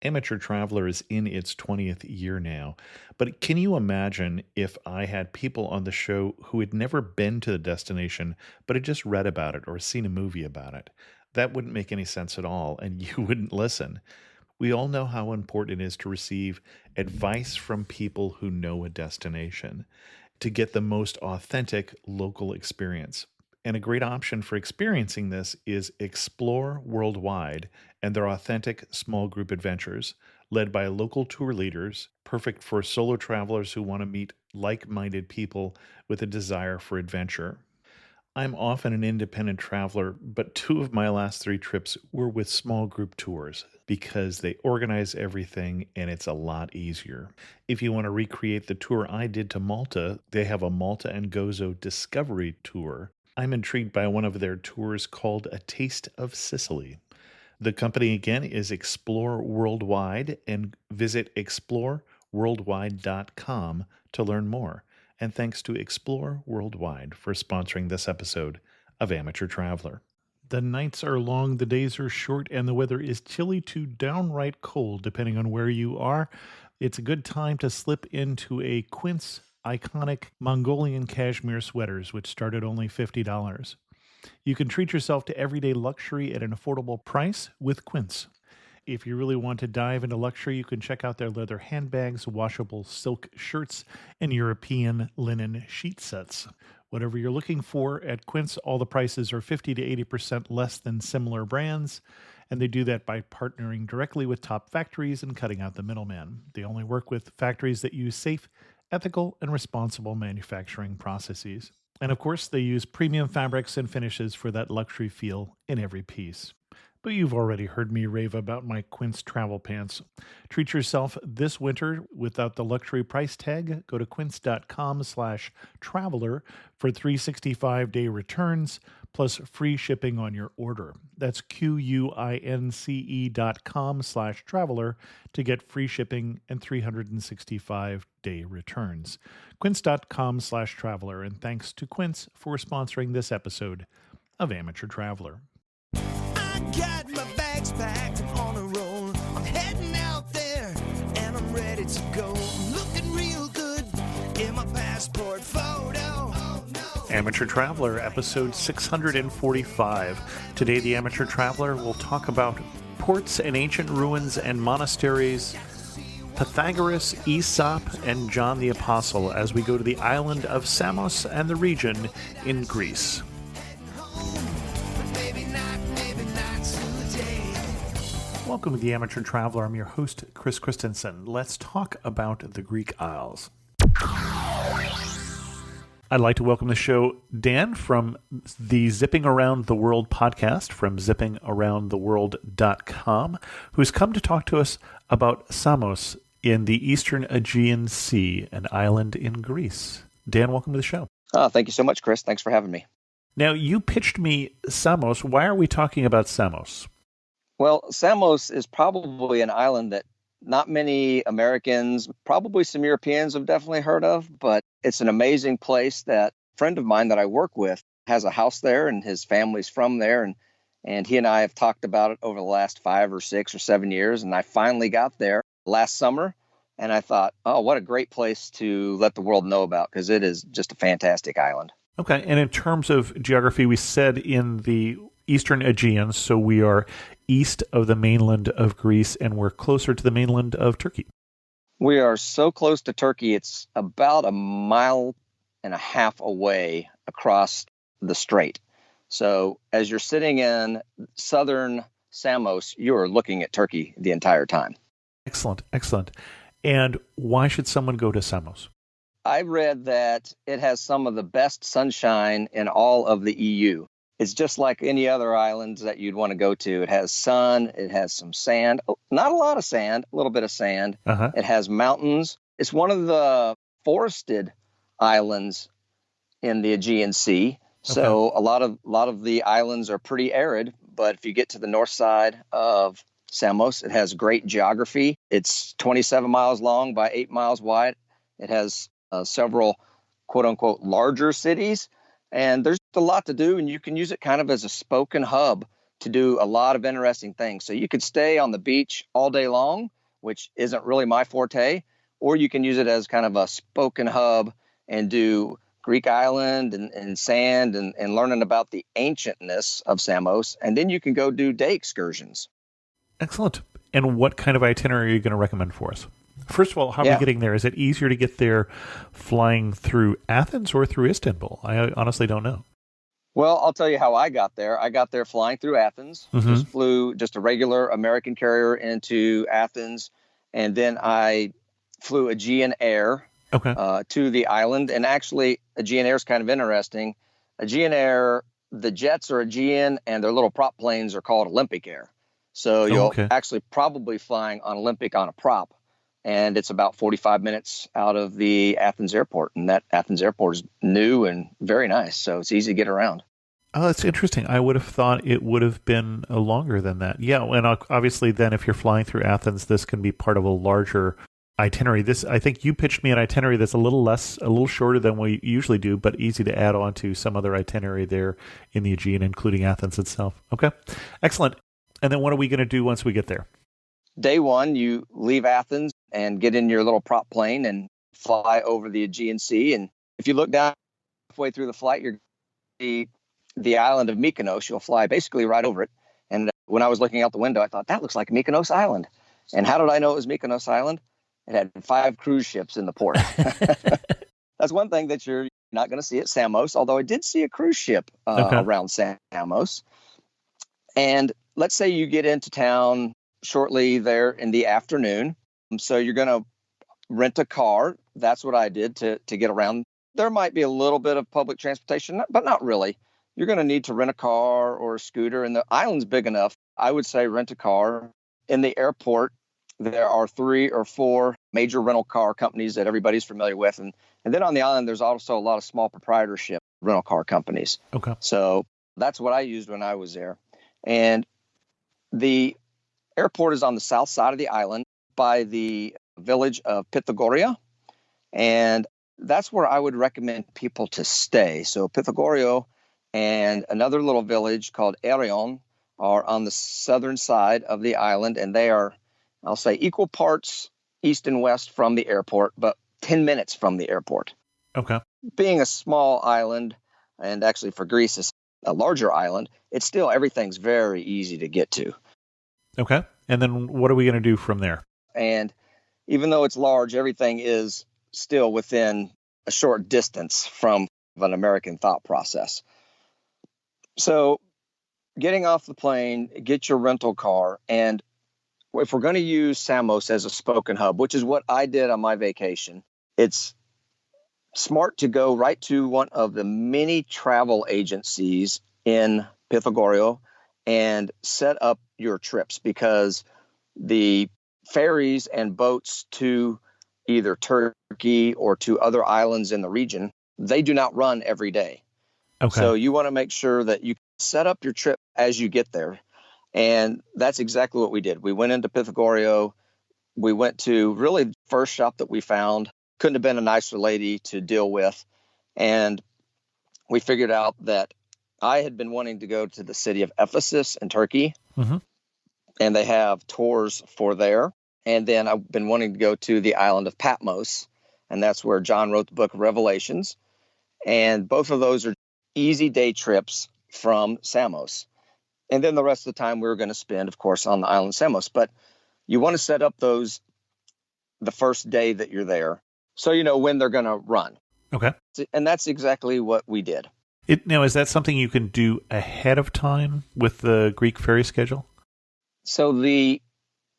Amateur Traveler is in its 20th year now, but can you imagine if I had people on the show who had never been to the destination, but had just read about it or seen a movie about it? That wouldn't make any sense at all, and you wouldn't listen. We all know how important it is to receive advice from people who know a destination to get the most authentic local experience. And a great option for experiencing this is Explore Worldwide and their authentic small group adventures, led by local tour leaders, perfect for solo travelers who want to meet like minded people with a desire for adventure. I'm often an independent traveler, but two of my last three trips were with small group tours because they organize everything and it's a lot easier. If you want to recreate the tour I did to Malta, they have a Malta and Gozo Discovery Tour. I'm intrigued by one of their tours called A Taste of Sicily. The company again is Explore Worldwide, and visit exploreworldwide.com to learn more. And thanks to Explore Worldwide for sponsoring this episode of Amateur Traveler. The nights are long, the days are short, and the weather is chilly to downright cold, depending on where you are. It's a good time to slip into a Quince iconic Mongolian cashmere sweaters, which start at only $50. You can treat yourself to everyday luxury at an affordable price with Quince. If you really want to dive into luxury, you can check out their leather handbags, washable silk shirts, and European linen sheet sets. Whatever you're looking for at Quince, all the prices are 50 to 80% less than similar brands, and they do that by partnering directly with top factories and cutting out the middleman. They only work with factories that use safe, ethical, and responsible manufacturing processes. And of course, they use premium fabrics and finishes for that luxury feel in every piece. But you've already heard me rave about my Quince travel pants. Treat yourself this winter without the luxury price tag. Go to quince.com/traveler for 365-day returns plus free shipping on your order. That's QUINCE.com/traveler to get free shipping and 365-day returns. Quince.com/traveler. And thanks to Quince for sponsoring this episode of Amateur Traveler. Got my bags packed, I'm on a roll. I'm heading out there and I'm ready to go. I'm looking real good in my passport photo. Oh, no. Amateur Traveler, episode 645. Today, the Amateur Traveler will talk about ports and ancient ruins and monasteries, Pythagoras, Aesop, and John the Apostle as we go to the island of Samos and the region in Greece. Welcome to the Amateur Traveler. I'm your host, Chris Christensen. Let's talk about the Greek Isles. I'd like to welcome to the show Dan from the Zipping Around the World podcast from zippingaroundtheworld.com, who's come to talk to us about Samos in the eastern Aegean Sea, an island in Greece. Dan, welcome to the show. Thank you so much, Chris. Thanks for having me. Now, you pitched me Samos. Why are we talking about Samos? Well, Samos is probably an island that not many Americans, probably some Europeans have definitely heard of, but it's an amazing place that a friend of mine that I work with has a house there and his family's from there. And he and I have talked about it over the last 5 or 6 or 7 years. And I finally got there last summer and I thought, oh, what a great place to let the world know about, because it is just a fantastic island. Okay. And in terms of geography, we said in the Eastern Aegean, so we are east of the mainland of Greece and we're closer to the mainland of Turkey. We are so close to Turkey, it's about 1.5 miles away across the strait. So as you're sitting in southern Samos, you're looking at Turkey the entire time. Excellent, excellent. And why should someone go to Samos? I read that it has some of the best sunshine in all of the EU. It's just like any other islands that you'd want to go to. It has sun, it has some sand, not a lot of sand, a little bit of sand. Uh-huh. It has mountains. It's one of the forested islands in the Aegean Sea. So Okay. a lot of the islands are pretty arid, but if you get to the north side of Samos, it has great geography. It's 27 miles long by 8 miles wide. It has several quote unquote larger cities. And there's a lot to do, and you can use it kind of as a spoke and hub to do a lot of interesting things. So you could stay on the beach all day long, which isn't really my forte, or you can use it as kind of a spoken hub and do Greek island and sand and learning about the ancientness of Samos. And then you can go do day excursions. Excellent. And what kind of itinerary are you going to recommend for us? First of all, how are we Yeah. getting there? Is it easier to get there flying through Athens or through Istanbul? I honestly don't know. Well, I'll tell you how I got there. I got there flying through Athens, just flew just a regular American carrier into Athens. And then I flew Aegean Air Okay. to the island. And actually, Aegean Air is kind of interesting. Aegean Air, the jets are Aegean and their little prop planes are called Olympic Air. So you'll okay. actually probably flying on Olympic on a prop. And it's about 45 minutes out of the Athens airport. And that Athens airport is new and very nice. So it's easy to get around. Oh, that's interesting. I would have thought it would have been longer than that. Yeah, and obviously then if you're flying through Athens, this can be part of a larger itinerary. This, I think you pitched me an itinerary that's a little shorter than we usually do, but easy to add on to some other itinerary there in the Aegean, including Athens itself. Okay, excellent. And then what are we going to do once we get there? Day one, you leave Athens and get in your little prop plane and fly over the Aegean Sea. And if you look down halfway through the flight, you're going to see the island of Mykonos. You'll fly basically right over it. And when I was looking out the window, I thought, that looks like Mykonos Island. And how did I know it was Mykonos Island? It had 5 cruise ships in the port. That's one thing that you're not going to see at Samos, although I did see a cruise ship around Samos. And let's say you get into town shortly there in the afternoon. So you're going to rent a car. That's what I did to get around. There might be a little bit of public transportation, but not really. You're going to need to rent a car or a scooter. And the island's big enough. I would say rent a car. In the airport, there are 3 or 4 major rental car companies that everybody's familiar with. And then on the island, there's also a lot of small proprietorship rental car companies. Okay. So that's what I used when I was there. And the airport is on the south side of the island by the village of Pythagoria. And that's where I would recommend people to stay. So Pythagoria and another little village called Erion are on the southern side of the island. And they are, I'll say, equal parts east and west from the airport, but 10 minutes from the airport. Okay. Being a small island, and actually for Greece is a larger island, it's still, everything's very easy to get to. Okay. And then what are we going to do from there? And even though it's large, everything is still within a short distance from an American thought process. So getting off the plane, get your rental car. And if we're going to use Samos as a spoken hub, which is what I did on my vacation, it's smart to go right to one of the many travel agencies in Pythagoria and set up your trips, because the ferries and boats to either Turkey or to other islands in the region, they do not run every day. Okay. So you want to make sure that you set up your trip as you get there. And that's exactly what we did. We went into Pythagoria. We went to really the first shop that we found. Couldn't have been a nicer lady to deal with. And we figured out that I had been wanting to go to the city of Ephesus in Turkey. Mm-hmm. And they have tours for there. And then I've been wanting to go to the island of Patmos. And that's where John wrote the book of Revelations. And both of those are easy day trips from Samos. And then the rest of the time we were going to spend, of course, on the island of Samos. But you want to set up those the first day that you're there, so you know when they're going to run. Okay. And that's exactly what we did. Now, is that something you can do ahead of time with the Greek ferry schedule? So the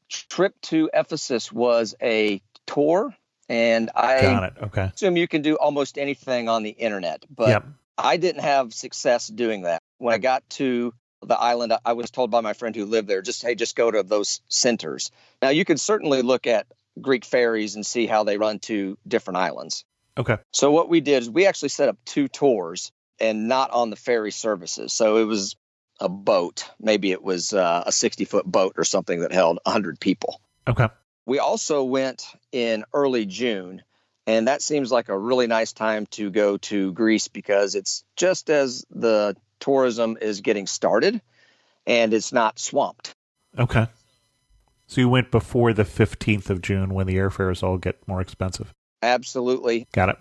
trip to Ephesus was a tour, and I Got it. Okay. assume you can do almost anything on the internet. But Yep. I didn't have success doing that. When I got to the island, I was told by my friend who lived there, just go to those centers. Now, you can certainly look at Greek ferries and see how they run to different islands. Okay. So what we did is we actually set up 2 tours and not on the ferry services. So it was a boat. Maybe it was a 60-foot boat or something that held 100 people. Okay. We also went in early June, and that seems like a really nice time to go to Greece because it's just as the tourism is getting started. and it's not swamped. Okay. So you went before the 15th of June when the airfares all get more expensive. Absolutely. Got it.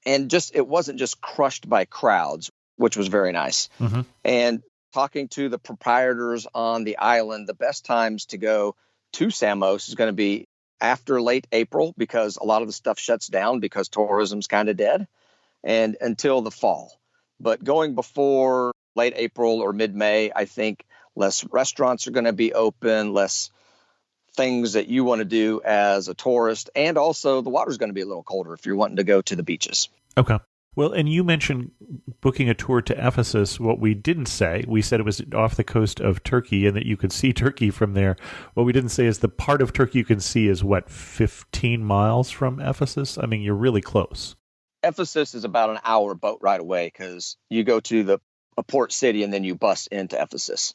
And it wasn't just crushed by crowds, which was very nice. Mm-hmm. And talking to the proprietors on the island, the best times to go to Samos is going to be after late April, because a lot of the stuff shuts down because tourism's kind of dead, and until the fall. But going before late April or mid-May, I think less restaurants are going to be open, less things that you want to do as a tourist, and also the water's going to be a little colder if you're wanting to go to the beaches. Okay. Well, and you mentioned booking a tour to Ephesus. What we didn't say, we said it was off the coast of Turkey and that you could see Turkey from there. What we didn't say is the part of Turkey you can see is, 15 miles from Ephesus? I mean, you're really close. Ephesus is about an hour boat ride away, because you go to a port city and then you bus into Ephesus.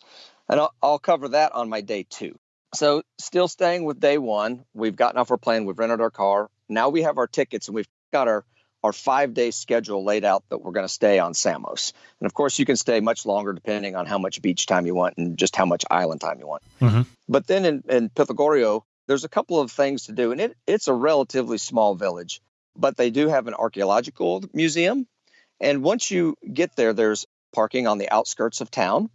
And I'll cover that on my day 2. So still staying with day 1, we've gotten off our plane, we've rented our car. Now we have our tickets, and we've got our 5-day schedule laid out that we're going to stay on Samos. And of course, you can stay much longer depending on how much beach time you want and just how much island time you want. Mm-hmm. But then in Pythagoreia, there's a couple of things to do. And it's a relatively small village, but they do have an archaeological museum. And once you get there, there's parking on the outskirts of town.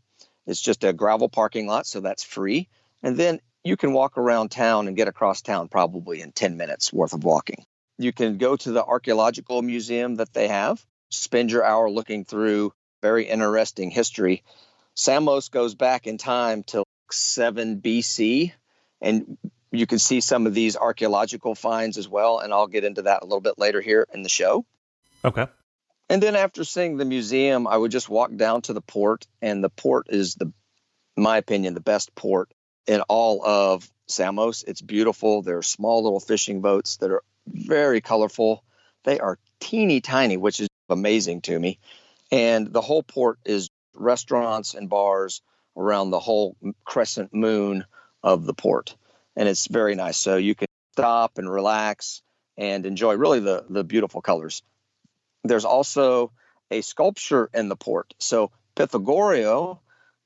It's just a gravel parking lot, so that's free. And then you can walk around town and get across town probably in 10 minutes worth of walking. You can go to the archaeological museum that they have, spend your hour looking through very interesting history. Samos goes back in time to 7 BC, and you can see some of these archaeological finds as well, and I'll get into that a little bit later here in the show. Okay. And then after seeing the museum, I would just walk down to the port, and the port is, in my opinion, the best port in all of Samos. It's beautiful. There are small little fishing boats that are very colorful. They are teeny tiny, which is amazing to me. And the whole port is restaurants and bars around the whole crescent moon of the port. And it's very nice. So you can stop and relax and enjoy really the beautiful colors. There's also a sculpture in the port. So Pythagoreia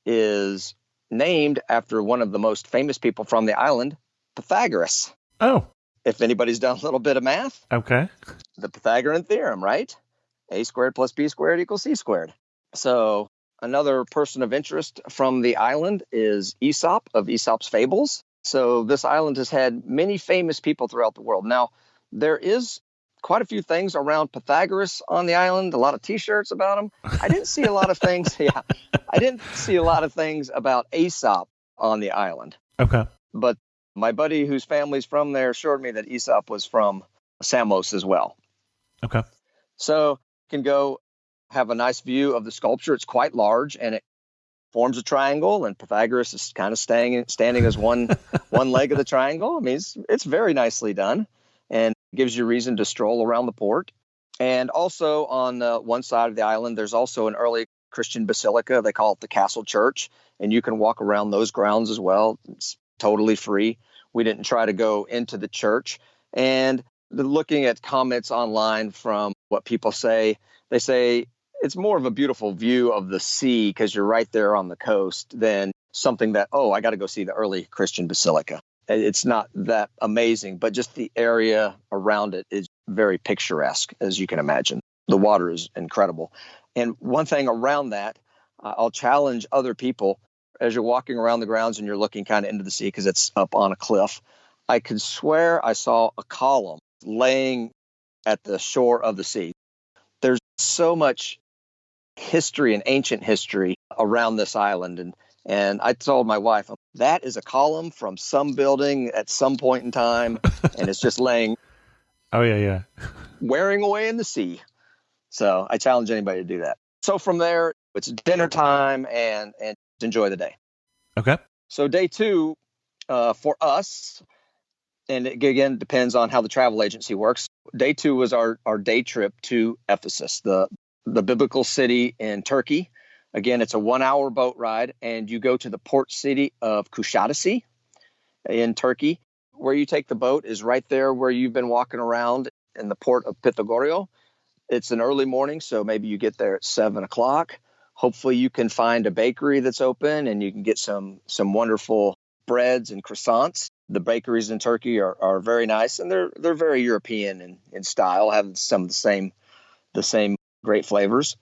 is named after one of the most famous people from the island, Pythagoras. Oh. If anybody's done a little bit of math. Okay. The Pythagorean theorem, right? A squared plus B squared equals C squared. So another person of interest from the island is Aesop of Aesop's Fables. So this island has had many famous people throughout the world. Now, there is quite a few things around Pythagoras on the island, a lot of T-shirts about him. I didn't see a lot of things. Yeah, I didn't see a lot of things about Aesop on the island. Okay. But my buddy whose family's from there assured me that Aesop was from Samos as well. Okay. So you can go have a nice view of the sculpture. It's quite large, and it forms a triangle, and Pythagoras is kind of standing as one leg of the triangle. I mean, it's very nicely done, and gives you reason to stroll around the port. And also on one side of the island, there's also an early Christian basilica. They call it the Castle Church, and you can walk around those grounds as well. It's totally free. We didn't try to go into the church. And looking at comments online from what people say, they say it's more of a beautiful view of the sea because you're right there on the coast than something that, I got to go see the early Christian basilica. It's not that amazing, but just the area around it is very picturesque, as you can imagine. The water is incredible. And one thing around that, I'll challenge other people as you're walking around the grounds and you're looking kind of into the sea because it's up on a cliff. I could swear I saw a column laying at the shore of the sea. There's so much history and ancient history around this island. And I told my wife, that is a column from some building at some point in time, and it's just laying. Oh, yeah. Wearing away in the sea. So I challenge anybody to do that. So from there, it's dinner time and enjoy the day. Okay. So day 2 for us, and it again depends on how the travel agency works. Day 2 was our day trip to Ephesus, the biblical city in Turkey. Again, it's a 1-hour boat ride, and you go to the port city of Kuşadası in Turkey. Where you take the boat is right there where you've been walking around in the port of Pythagoreia. It's an early morning, so maybe you get there at 7 o'clock. Hopefully you can find a bakery that's open and you can get some wonderful breads and croissants. The bakeries in Turkey are very nice, and they're very European in style, have some of the same great flavors.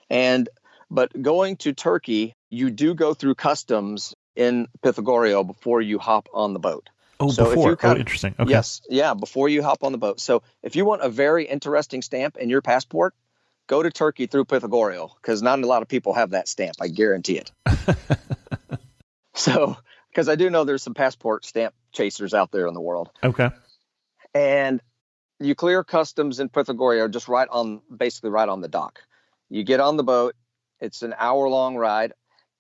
But going to Turkey, you do go through customs in Pythagoreia before you hop on the boat. Oh, So if you're before. Oh, interesting. Okay. yes, yeah, before you hop on the boat. So if you want a very interesting stamp in your passport, go to Turkey through Pythagoreia, because not a lot of people have that stamp. I guarantee it. So, because I do know there's some passport stamp chasers out there in the world. Okay. And you clear customs in Pythagoreia basically right on the dock. You get on the boat. It's an hour-long ride.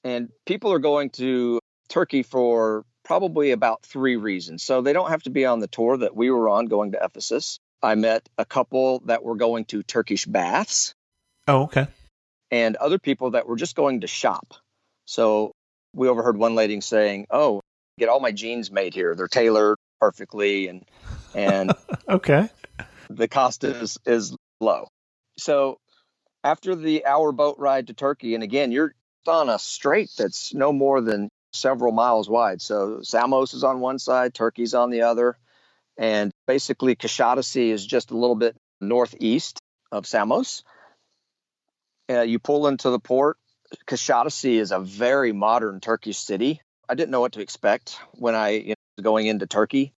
And people are going to Turkey for probably about 3 reasons. So they don't have to be on the tour that we were on going to Ephesus. I met a couple that were going to Turkish baths. Oh, okay. And other people that were just going to shop. So we overheard one lady saying, "Oh, get all my jeans made here. They're tailored perfectly, and Okay. the cost is low." So after the hour boat ride to Turkey, and again, you're on a strait that's no more than several miles wide. So Samos is on one side, Turkey's on the other, and basically Kuşadası is just a little bit northeast of Samos. You pull into the port. Kuşadası is a very modern Turkish city. I didn't know what to expect when I was going into Turkey.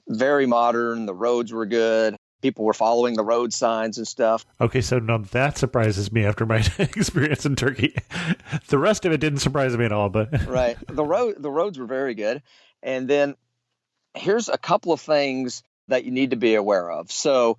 Very modern. The roads were good. People were following the road signs and stuff. Okay, so now that surprises me after my experience in Turkey. The rest of it didn't surprise me at all, but Right. The roads were very good. And then here's a couple of things that you need to be aware of. So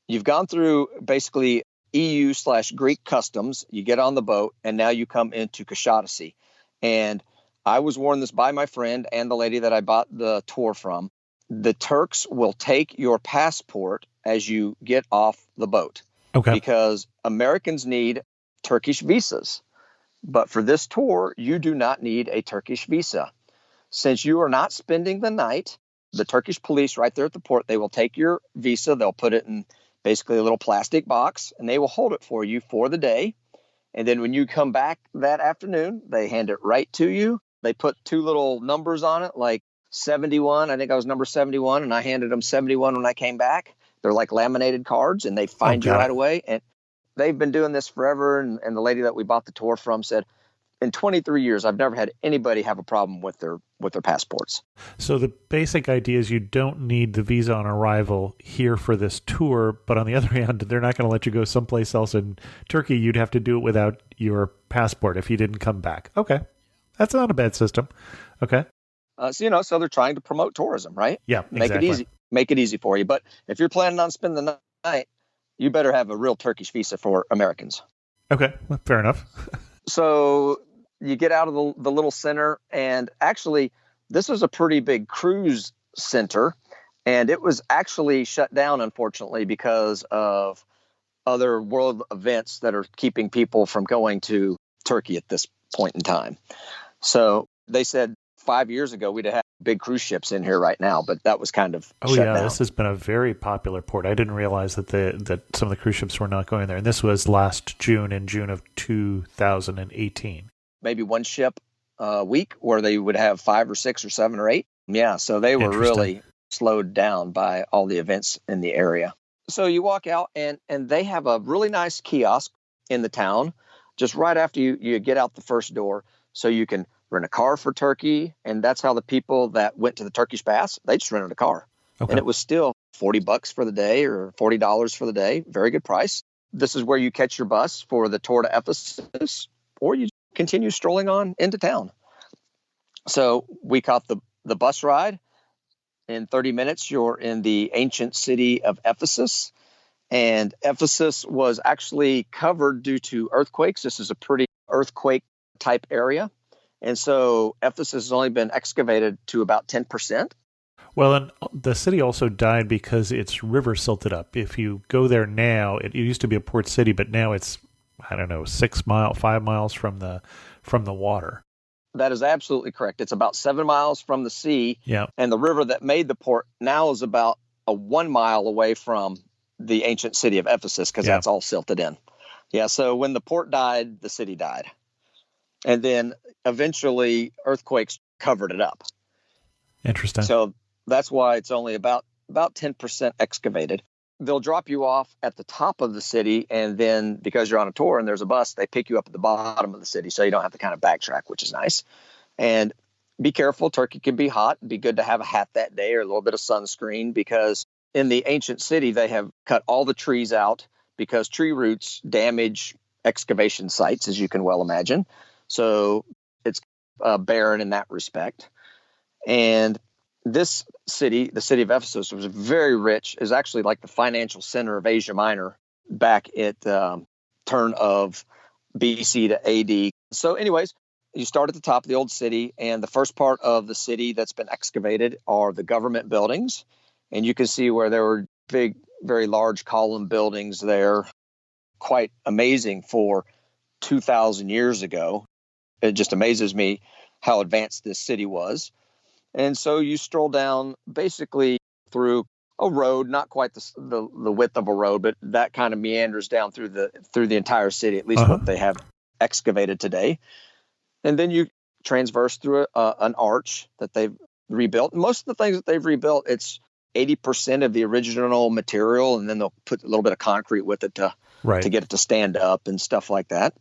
you've gone through basically EU/Greek customs. You get on the boat, and now you come into Kuşadası. And I was warned this by my friend and the lady that I bought the tour from. The Turks will take your passport as you get off the boat. okay. Because Americans need Turkish visas. But for this tour, you do not need a Turkish visa. Since you are not spending the night, the Turkish police right there at the port, they will take your visa. They'll put it in basically a little plastic box, and they will hold it for you for the day. And then when you come back that afternoon, they hand it right to you. They put 2 little numbers on it, like 71. I think I was number 71, and I handed them 71 when I came back. They're like laminated cards, and they find you right away. And they've been doing this forever. And the lady that we bought the tour from said, in 23 years, I've never had anybody have a problem with their passports. So the basic idea is you don't need the visa on arrival here for this tour, but on the other hand, they're not going to let you go someplace else in Turkey. You'd have to do it without your passport if you didn't come back. Okay. That's not a bad system. Okay. So they're trying to promote tourism, right? Yeah, Make exactly. it easy. Make it easy for you. But if you're planning on spending the night, you better have a real Turkish visa for Americans. Okay. Well, fair enough. So you get out of the little center, and actually, this was a pretty big cruise center, and it was actually shut down, unfortunately, because of other world events that are keeping people from going to Turkey at this point in time. So they said 5 years ago we'd have big cruise ships in here right now, but that was kind of shut down. This has been a very popular port. I didn't realize that some of the cruise ships were not going there, and this was last June, in June of 2018. Maybe one ship a week where they would have 5 or 6 or 7 or 8. Yeah, so they were really slowed down by all the events in the area. So you walk out, and they have a really nice kiosk in the town just right after you get out the first door, so you can rent a car for Turkey. And that's how the people that went to the Turkish baths, they just rented a car. Okay. And it was still $40 for the day or $40 for the day. Very good price. This is where you catch your bus for the tour to Ephesus, or you continue strolling on into town. So we caught the bus ride. In 30 minutes, you're in the ancient city of Ephesus. And Ephesus was actually covered due to earthquakes. This is a pretty earthquake type area. And so Ephesus has only been excavated to about 10%. Well, and the city also died because its river silted up. If you go there now, it used to be a port city, but now it's, 5 miles from the water. That is absolutely correct. It's about 7 miles from the sea. Yeah. And the river that made the port now is about a 1 mile away from the ancient city of Ephesus, because that's all silted in. Yeah, so when the port died, the city died. And then eventually earthquakes covered it up. Interesting. So that's why it's only about 10% excavated. They'll drop you off at the top of the city, and then because you're on a tour and there's a bus, they pick you up at the bottom of the city, so you don't have to kind of backtrack, which is nice. And be careful, Turkey can be hot. It'd be good to have a hat that day or a little bit of sunscreen, because in the ancient city, they have cut all the trees out because tree roots damage excavation sites, as you can well imagine. So it's barren in that respect. And this city, the city of Ephesus, was very rich. Is actually like the financial center of Asia Minor back at turn of BC to AD. So anyways, you start at the top of the old city, and the first part of the city that's been excavated are the government buildings. And you can see where there were big, very large column buildings there, quite amazing for 2,000 years ago. It just amazes me how advanced this city was. And so you stroll down basically through a road, not quite the width of a road, but that kind of meanders down through the entire city, at least what they have excavated today. And then you transverse through an arch that they've rebuilt. Most of the things that they've rebuilt, it's 80% of the original material, and then they'll put a little bit of concrete with it to get it to stand up and stuff like that.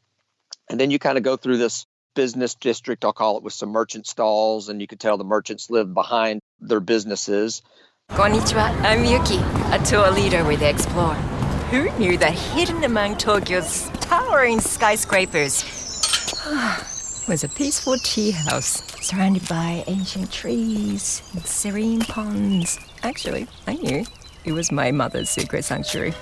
And then you kind of go through this business district, I'll call it, with some merchant stalls, and you could tell the merchants live behind their businesses. Konnichiwa, I'm Yuki, a tour leader with Explore. Who knew that hidden among Tokyo's towering skyscrapers was a peaceful tea house surrounded by ancient trees and serene ponds? Actually, I knew. It was my mother's secret sanctuary.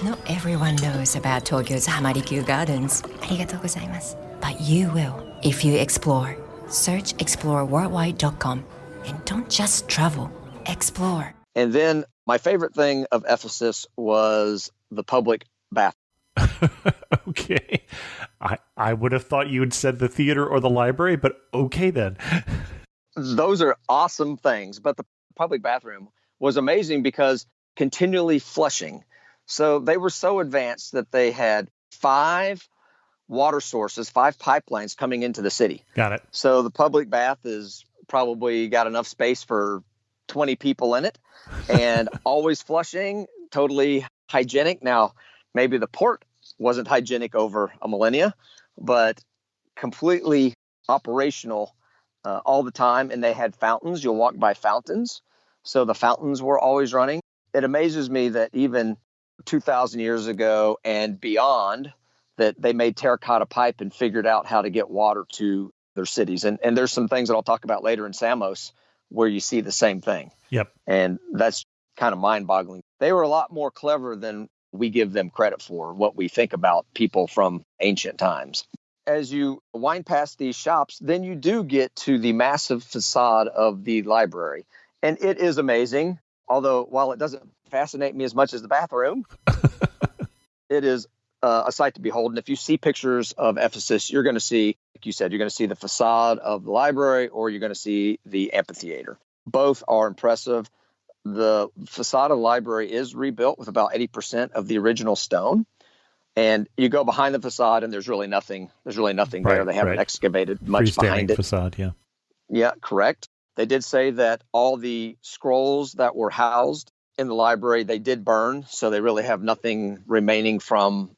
Not everyone knows about Tokyo's Hamarikyu Gardens. Arigatou gozaimasu. But you will if you explore. Search exploreworldwide.com. And don't just travel, explore. And then my favorite thing of Ephesus was the public bath. Okay. I would have thought you had said the theater or the library, but okay then. Those are awesome things. But the public bathroom was amazing because continually flushing. So they were so advanced that they had 5 water sources, 5 pipelines coming into the city. Got it. So the public bath is probably got enough space for 20 people in it, and always flushing, totally hygienic. Now, maybe the port wasn't hygienic over a millennia, but completely operational all the time. And they had fountains. You'll walk by fountains. So the fountains were always running. It amazes me that even 2,000 years ago and beyond, that they made terracotta pipe and figured out how to get water to their cities. And there's some things that I'll talk about later in Samos where you see the same thing. Yep. And that's kind of mind-boggling. They were a lot more clever than we give them credit for, what we think about people from ancient times. As you wind past these shops, then you do get to the massive facade of the library. And it is amazing, although while it doesn't fascinate me as much as the bathroom, it is a sight to behold. And if you see pictures of Ephesus, you're going to see, like you said, you're going to see the facade of the library, or you're going to see the amphitheater. Both are impressive. The facade of the library is rebuilt with about 80% of the original stone. And you go behind the facade and there's really nothing there. They haven't excavated much behind it. Facade, yeah. Yeah, correct. They did say that all the scrolls that were housed in the library, they did burn. So they really have nothing remaining from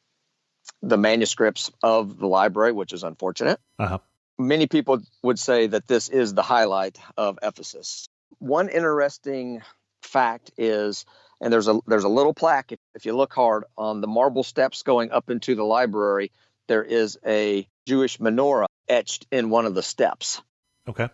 the manuscripts of the library, which is unfortunate. Uh-huh. Many people would say that this is the highlight of Ephesus. One interesting fact is, and there's a little plaque, if you look hard, on the marble steps going up into the library, there is a Jewish menorah etched in one of the steps. Okay.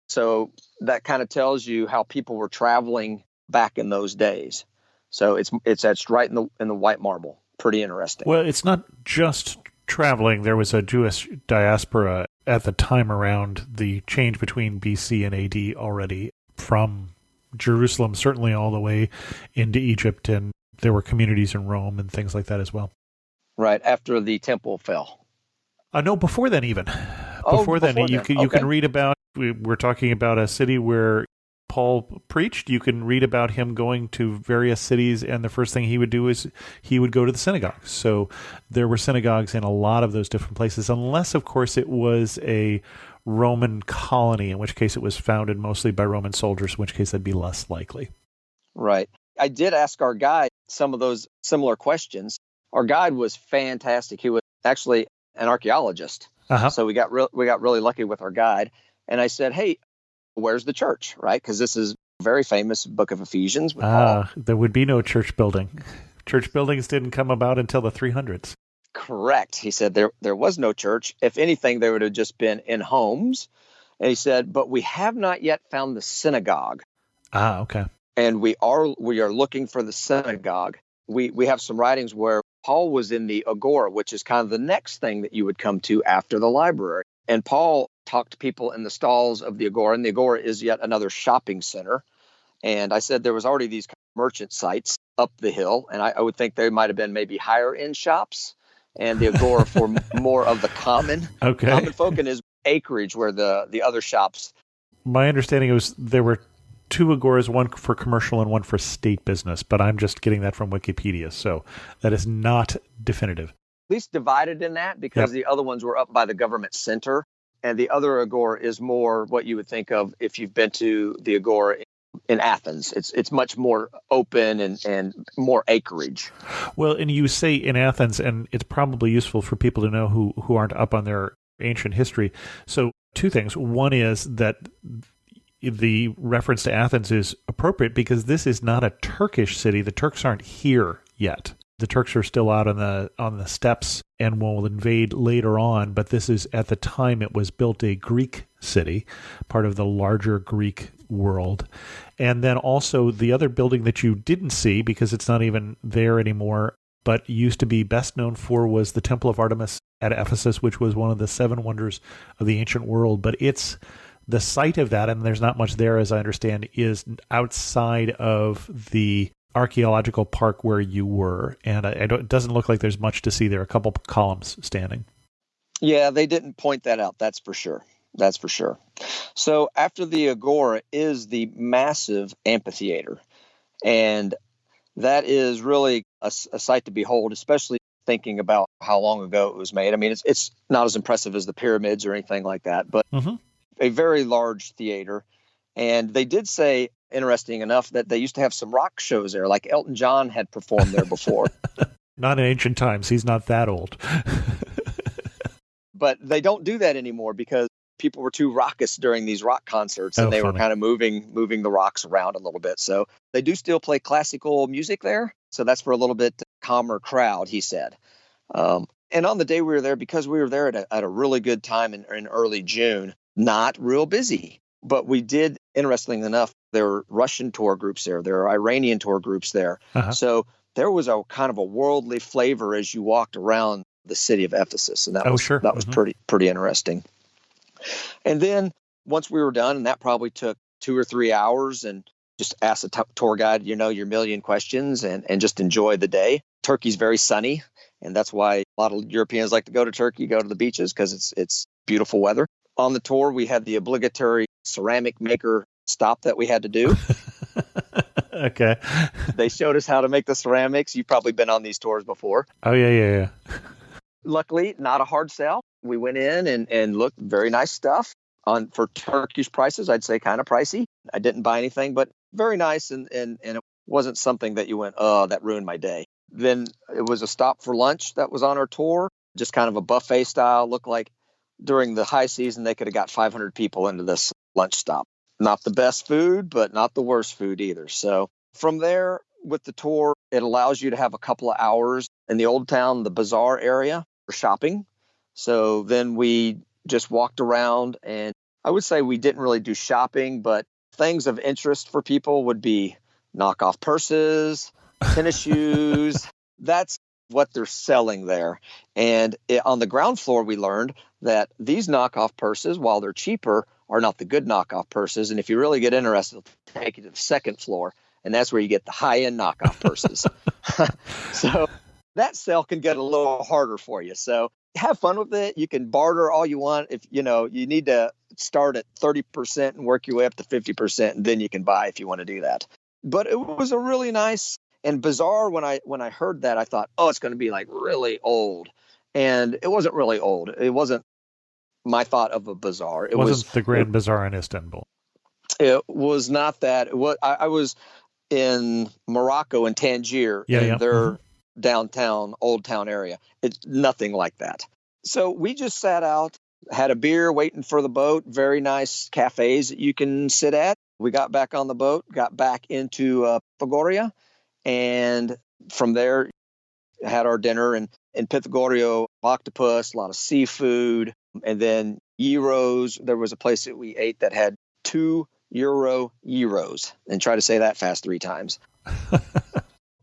So that kind of tells you how people were traveling back in those days. So it's etched right in the white marble. Pretty interesting. Well, it's not just traveling. There was a Jewish diaspora at the time around the change between BC and AD already, from Jerusalem, certainly all the way into Egypt, and there were communities in Rome and things like that as well. Right, after the temple fell. No, before then even. Before then, then. you can read about, we're talking about a city where Paul preached. You can read about him going to various cities, and the first thing he would do is he would go to the synagogues. So there were synagogues in a lot of those different places, unless, of course, it was a Roman colony, in which case it was founded mostly by Roman soldiers, in which case that'd be less likely. Right. I did ask our guide some of those similar questions. Our guide was fantastic. He was actually an archaeologist. So we got really lucky with our guide. And I said, hey, where's the church, right? Because this is a very famous book of Ephesians. With Paul. There would be no church building. Church buildings didn't come about until the 300s. Correct. He said there was no church. If anything, they would have just been in homes. And he said, but we have not yet found the synagogue. Okay. And we are looking for the synagogue. We have some writings where Paul was in the agora, which is kind of the next thing that you would come to after the library. And Paul talked to people in the stalls of the agora, and the agora is yet another shopping center. And I said there was already these merchant sites up the hill, and I would think they might have been maybe higher end shops, and the agora for more of the common folk in his acreage, where the other shops. My understanding was there were two agoras, one for commercial and one for state business, but I'm just getting that from Wikipedia, so that is not definitive. At least divided in that, because the other ones were up by the government center, and the other agora is more what you would think of if you've been to the agora in Athens. It's much more open and more acreage. Well, and you say in Athens, and it's probably useful for people to know who aren't up on their ancient history. So two things. One is that the reference to Athens is appropriate because this is not a Turkish city. The Turks aren't here yet. The Turks are still out on the steppes and will invade later on, but this is, at the time it was built, a Greek city, part of the larger Greek world. And then also the other building that you didn't see, because it's not even there anymore, but used to be best known for, was the Temple of Artemis at Ephesus, which was one of the seven wonders of the ancient world. But it's the site of that, and there's not much there, as I understand, is outside of the archaeological park where you were, and it doesn't look like there's much to see there. A couple columns standing. Yeah, they didn't point that out. That's for sure. So after the agora is the massive amphitheater, and that is really a sight to behold, especially thinking about how long ago it was made. I mean, it's not as impressive as the pyramids or anything like that, but a very large theater. And they did say, interesting enough, that they used to have some rock shows there, like Elton John had performed there before. Not in ancient times. He's not that old. But they don't do that anymore because people were too raucous during these rock concerts, and they were kind of moving the rocks around a little bit. So they do still play classical music there. So that's for a little bit calmer crowd, he said. And on the day we were there, because we were there at a really good time in early June, not real busy. But we did, interestingly enough, there were Russian tour groups there. There are Iranian tour groups there. So there was a kind of a worldly flavor as you walked around the city of Ephesus. And that was pretty interesting. And then once we were done, and that probably took 2 or 3 hours, and just ask the tour guide, your million questions and just enjoy the day. Turkey's very sunny, and that's why a lot of Europeans like to go to Turkey, go to the beaches, because it's beautiful weather. On the tour, we had the obligatory ceramic maker stop that we had to do. Okay. They showed us how to make the ceramics. You've probably been on these tours before. Oh, yeah. Luckily, not a hard sell. We went in and looked, very nice stuff. For Turkish prices, I'd say kind of pricey. I didn't buy anything, but very nice. And it wasn't something that you went, oh, that ruined my day. Then it was a stop for lunch that was on our tour, just kind of a buffet style. Looked like during the high season, they could have got 500 people into this lunch stop. Not the best food, but not the worst food either. So from there, with the tour, it allows you to have a couple of hours in the old town, the bazaar area, for shopping. So then we just walked around, and I would say we didn't really do shopping, but things of interest for people would be knockoff purses, tennis shoes. That's what they're selling there. And on the ground floor, we learned that these knockoff purses, while they're cheaper, are not the good knockoff purses. And if you really get interested, they'll take you to the second floor, and that's where you get the high-end knockoff purses. So that sell can get a little harder for you. So have fun with it. You can barter all you want. If you need to start at 30% and work your way up to 50%, and then you can buy if you want to do that. But it was a really nice and bizarre. When I heard that, I thought, oh, it's going to be like really old, and it wasn't really old. It wasn't my thought of a bazaar. It wasn't the Grand Bazaar in Istanbul. It was not that. It was, I was in Morocco in Tangier, in their downtown, old town area. It's nothing like that. So we just sat out, had a beer, waiting for the boat. Very nice cafes that you can sit at. We got back on the boat, got back into Pythagoria, and from there had our dinner. And in Pythagoria, octopus, a lot of seafood, and then gyros. There was a place that we ate that had 2 euro gyros, and try to say that fast 3 times.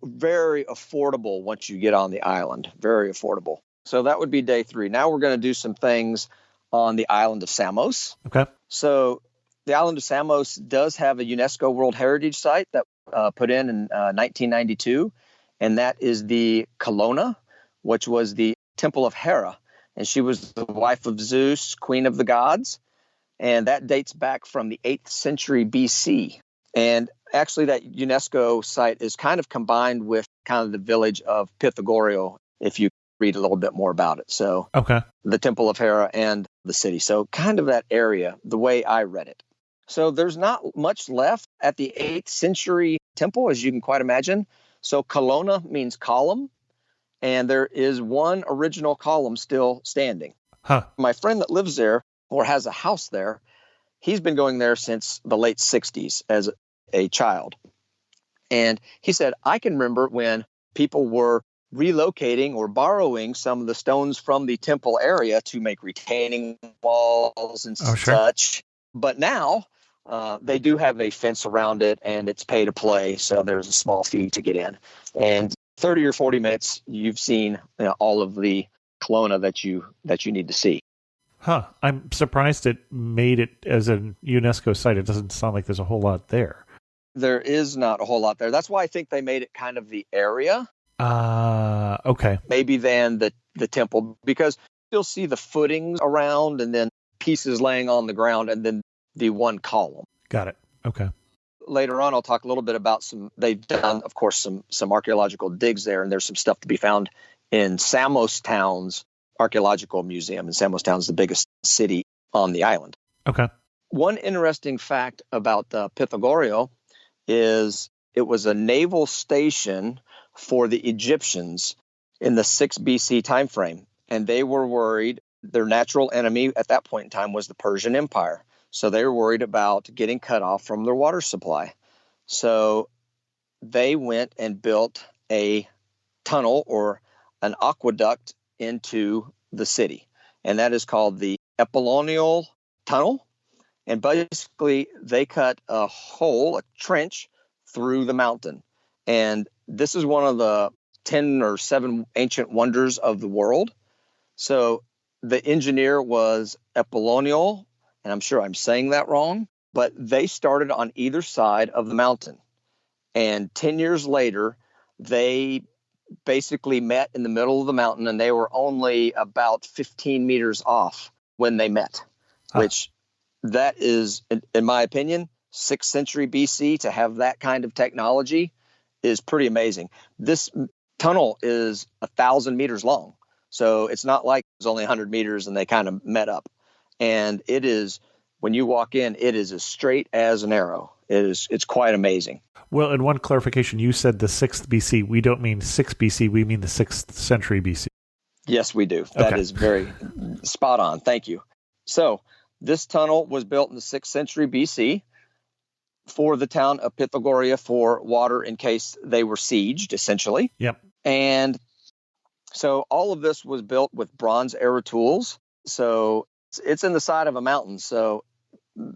Very affordable once you get on the island. Very affordable. So that would be day 3. Now we're going to do some things on the island of Samos. Okay. So the island of Samos does have a UNESCO World Heritage Site that put in 1992, and that is the Colonna, which was the temple of Hera, and she was the wife of Zeus, queen of the gods, and that dates back from the 8th century BC. And actually that UNESCO site is kind of combined with kind of the village of Pythagoria, if you read a little bit more about it. So okay, the temple of Hera and the city. So kind of that area, the way I read it. So there's not much left at the 8th century temple, as you can quite imagine. So Colonna means column, and there is one original column still standing. Huh. My friend that lives there or has a house there, he's been going there since the late 60s as a child. And he said, I can remember when people were relocating or borrowing some of the stones from the temple area to make retaining walls and such. But now they do have a fence around it, and it's pay to play. So there's a small fee to get in. And 30 or 40 minutes, you've seen all of the Colonna that you need to see. Huh. I'm surprised it made it as a UNESCO site. It doesn't sound like there's a whole lot there. There is not a whole lot there. That's why I think they made it kind of the area. Okay. Maybe than the temple, because you'll see the footings around and then pieces laying on the ground and then the one column. Got it. Okay. Later on, I'll talk a little bit about they've done, of course, some archaeological digs there, and there's some stuff to be found in Samos Town's archaeological museum. And Samos Town is the biggest city on the island. Okay. One interesting fact about Pythagoria is it was a naval station for the Egyptians in the 6 BC timeframe. And they were worried their natural enemy at that point in time was the Persian Empire. So they were worried about getting cut off from their water supply. So they went and built a tunnel or an aqueduct into the city. And that is called the Epilonial Tunnel. And basically, they cut a hole, a trench, through the mountain. And this is one of the 10 or 7 ancient wonders of the world. So the engineer was Epilonial, and I'm sure I'm saying that wrong, but they started on either side of the mountain. And 10 years later, they basically met in the middle of the mountain, and they were only about 15 meters off when they met, which that is, in my opinion, 6th century BC to have that kind of technology is pretty amazing. This tunnel is 1,000 meters long. So it's not like it was only 100 meters and they kind of met up. And it is, when you walk in, it is as straight as an arrow. It's quite amazing. Well, and one clarification, you said the 6th BC. We don't mean 6 BC, we mean the 6th century BC. Yes, we do. That is very spot on. Thank you. So this tunnel was built in the 6th century BC for the town of Pythagoria for water in case they were sieged, essentially. Yep. And so all of this was built with bronze era tools. So it's in the side of a mountain. So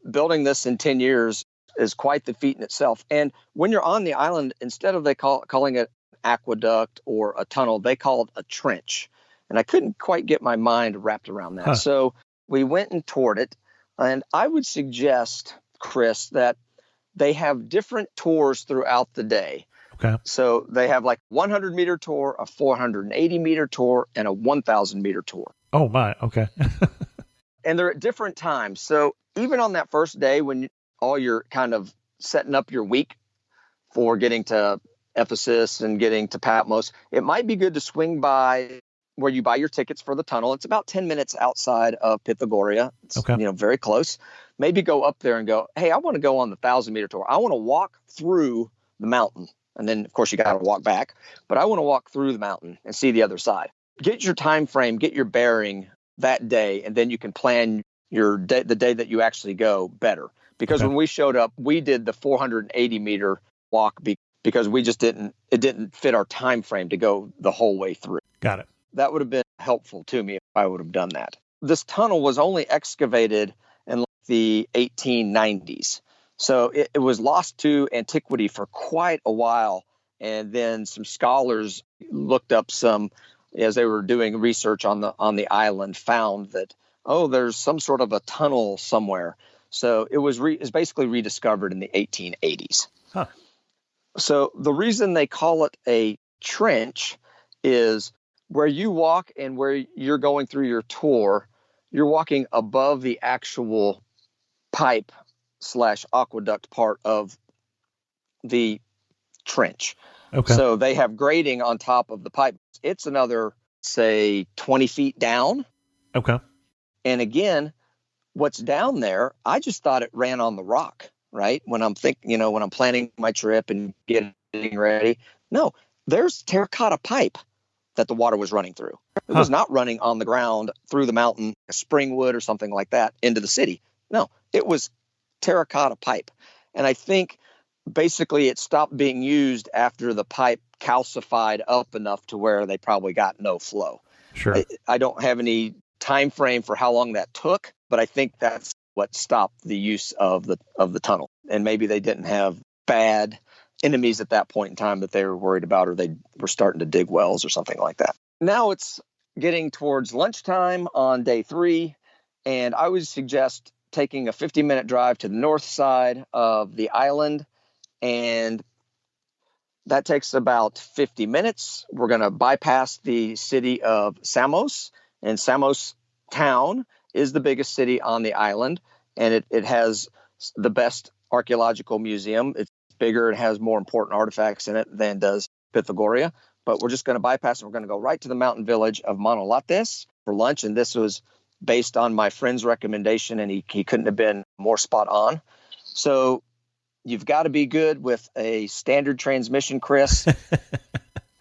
building this in 10 years is quite the feat in itself. And when you're on the island, instead of calling it aqueduct or a tunnel, they call it a trench. And I couldn't quite get my mind wrapped around that. So we went and toured it. And I would suggest, Chris, that They have different tours throughout the day. Okay. So they have like 100-meter tour, a 480-meter tour, and a 1,000-meter tour. Oh, my. Okay. And they're at different times. So even on that first day when all you're kind of setting up your week for getting to Ephesus and getting to Patmos, it might be good to swing by where you buy your tickets for the tunnel. It's about 10 minutes outside of Pythagoria. It's, Okay. very close. Maybe go up there and go, hey, I want to go on the 1,000-meter tour. I want to walk through the mountain. And then, of course, you got to walk back. But I want to walk through the mountain and see the other side. Get your time frame, get your bearing that day, and then you can plan your day, the day that you actually go, better. Because Okay. when we showed up, we did the 480-meter walk because it didn't fit our time frame to go the whole way through. Got it. That would have been helpful to me if I would have done that. This tunnel was only excavated in the 1890s. So it was lost to antiquity for quite a while. And then some scholars looked up as they were doing research on the island, found that, there's some sort of a tunnel somewhere. So it was basically rediscovered in the 1880s. Huh. So the reason they call it a trench is where you walk and where you're going through your tour, you're walking above the actual pipe/aqueduct part of the trench. Okay. So they have grading on top of the pipe. It's another, say, 20 feet down. Okay. And again, what's down there, I just thought it ran on the rock, right? When I'm planning my trip and getting ready. No, there's terracotta pipe that the water was running through. It was not running on the ground through the mountain, a Springwood or something like that, into the city. No, it was terracotta pipe. And I think basically it stopped being used after the pipe calcified up enough to where they probably got no flow. Sure. I don't have any time frame for how long that took, but I think that's what stopped the use of the tunnel. And maybe they didn't have bad enemies at that point in time that they were worried about, or they were starting to dig wells or something like that. Now it's getting towards lunchtime on day 3, and I would suggest taking a 50-minute drive to the north side of the island, and that takes about 50 minutes. We're going to bypass the city of Samos, and Samos town is the biggest city on the island, and it has the best archaeological museum. It's bigger and has more important artifacts in it than does Pythagoria. But we're just going to bypass and we're going to go right to the mountain village of Monolates for lunch. And this was based on my friend's recommendation, and he couldn't have been more spot on. So you've got to be good with a standard transmission, Chris.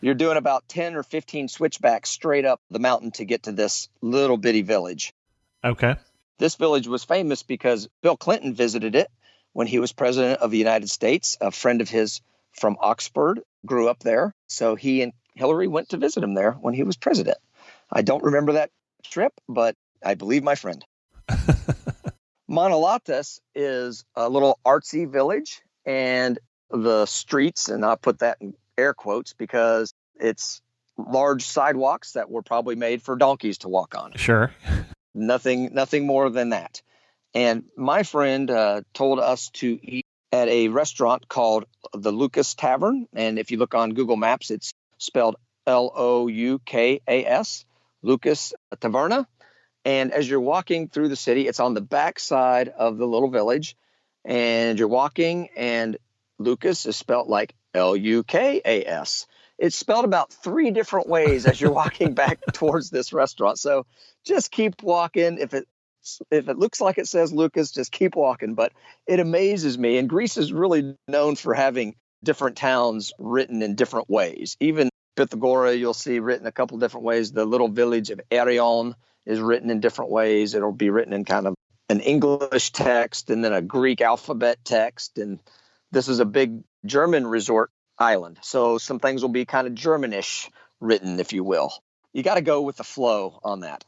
You're doing about 10 or 15 switchbacks straight up the mountain to get to this little bitty village. Okay. This village was famous because Bill Clinton visited it when he was president of the United States. A friend of his from Oxford grew up there. So he and Hillary went to visit him there when he was president. I don't remember that trip, but I believe my friend. Monolates is a little artsy village, and the streets, and I'll put that in air quotes because it's large sidewalks that were probably made for donkeys to walk on. Sure. Nothing more than that. And my friend told us to eat at a restaurant called the Lucas Tavern. And if you look on Google Maps, it's spelled Loukas, Lucas Taverna. And as you're walking through the city, it's on the back side of the little village. And you're walking, and Lucas is spelled like Lukas. It's spelled about 3 different ways as you're walking back towards this restaurant. So just keep walking. If it looks like it says Lucas, just keep walking. But it amazes me. And Greece is really known for having different towns written in different ways. Even Pythagoria, you'll see written a couple different ways. The little village of Arion is written in different ways. It'll be written in kind of an English text and then a Greek alphabet text. And this is a big German resort island. So some things will be kind of Germanish written, if you will. You got to go with the flow on that.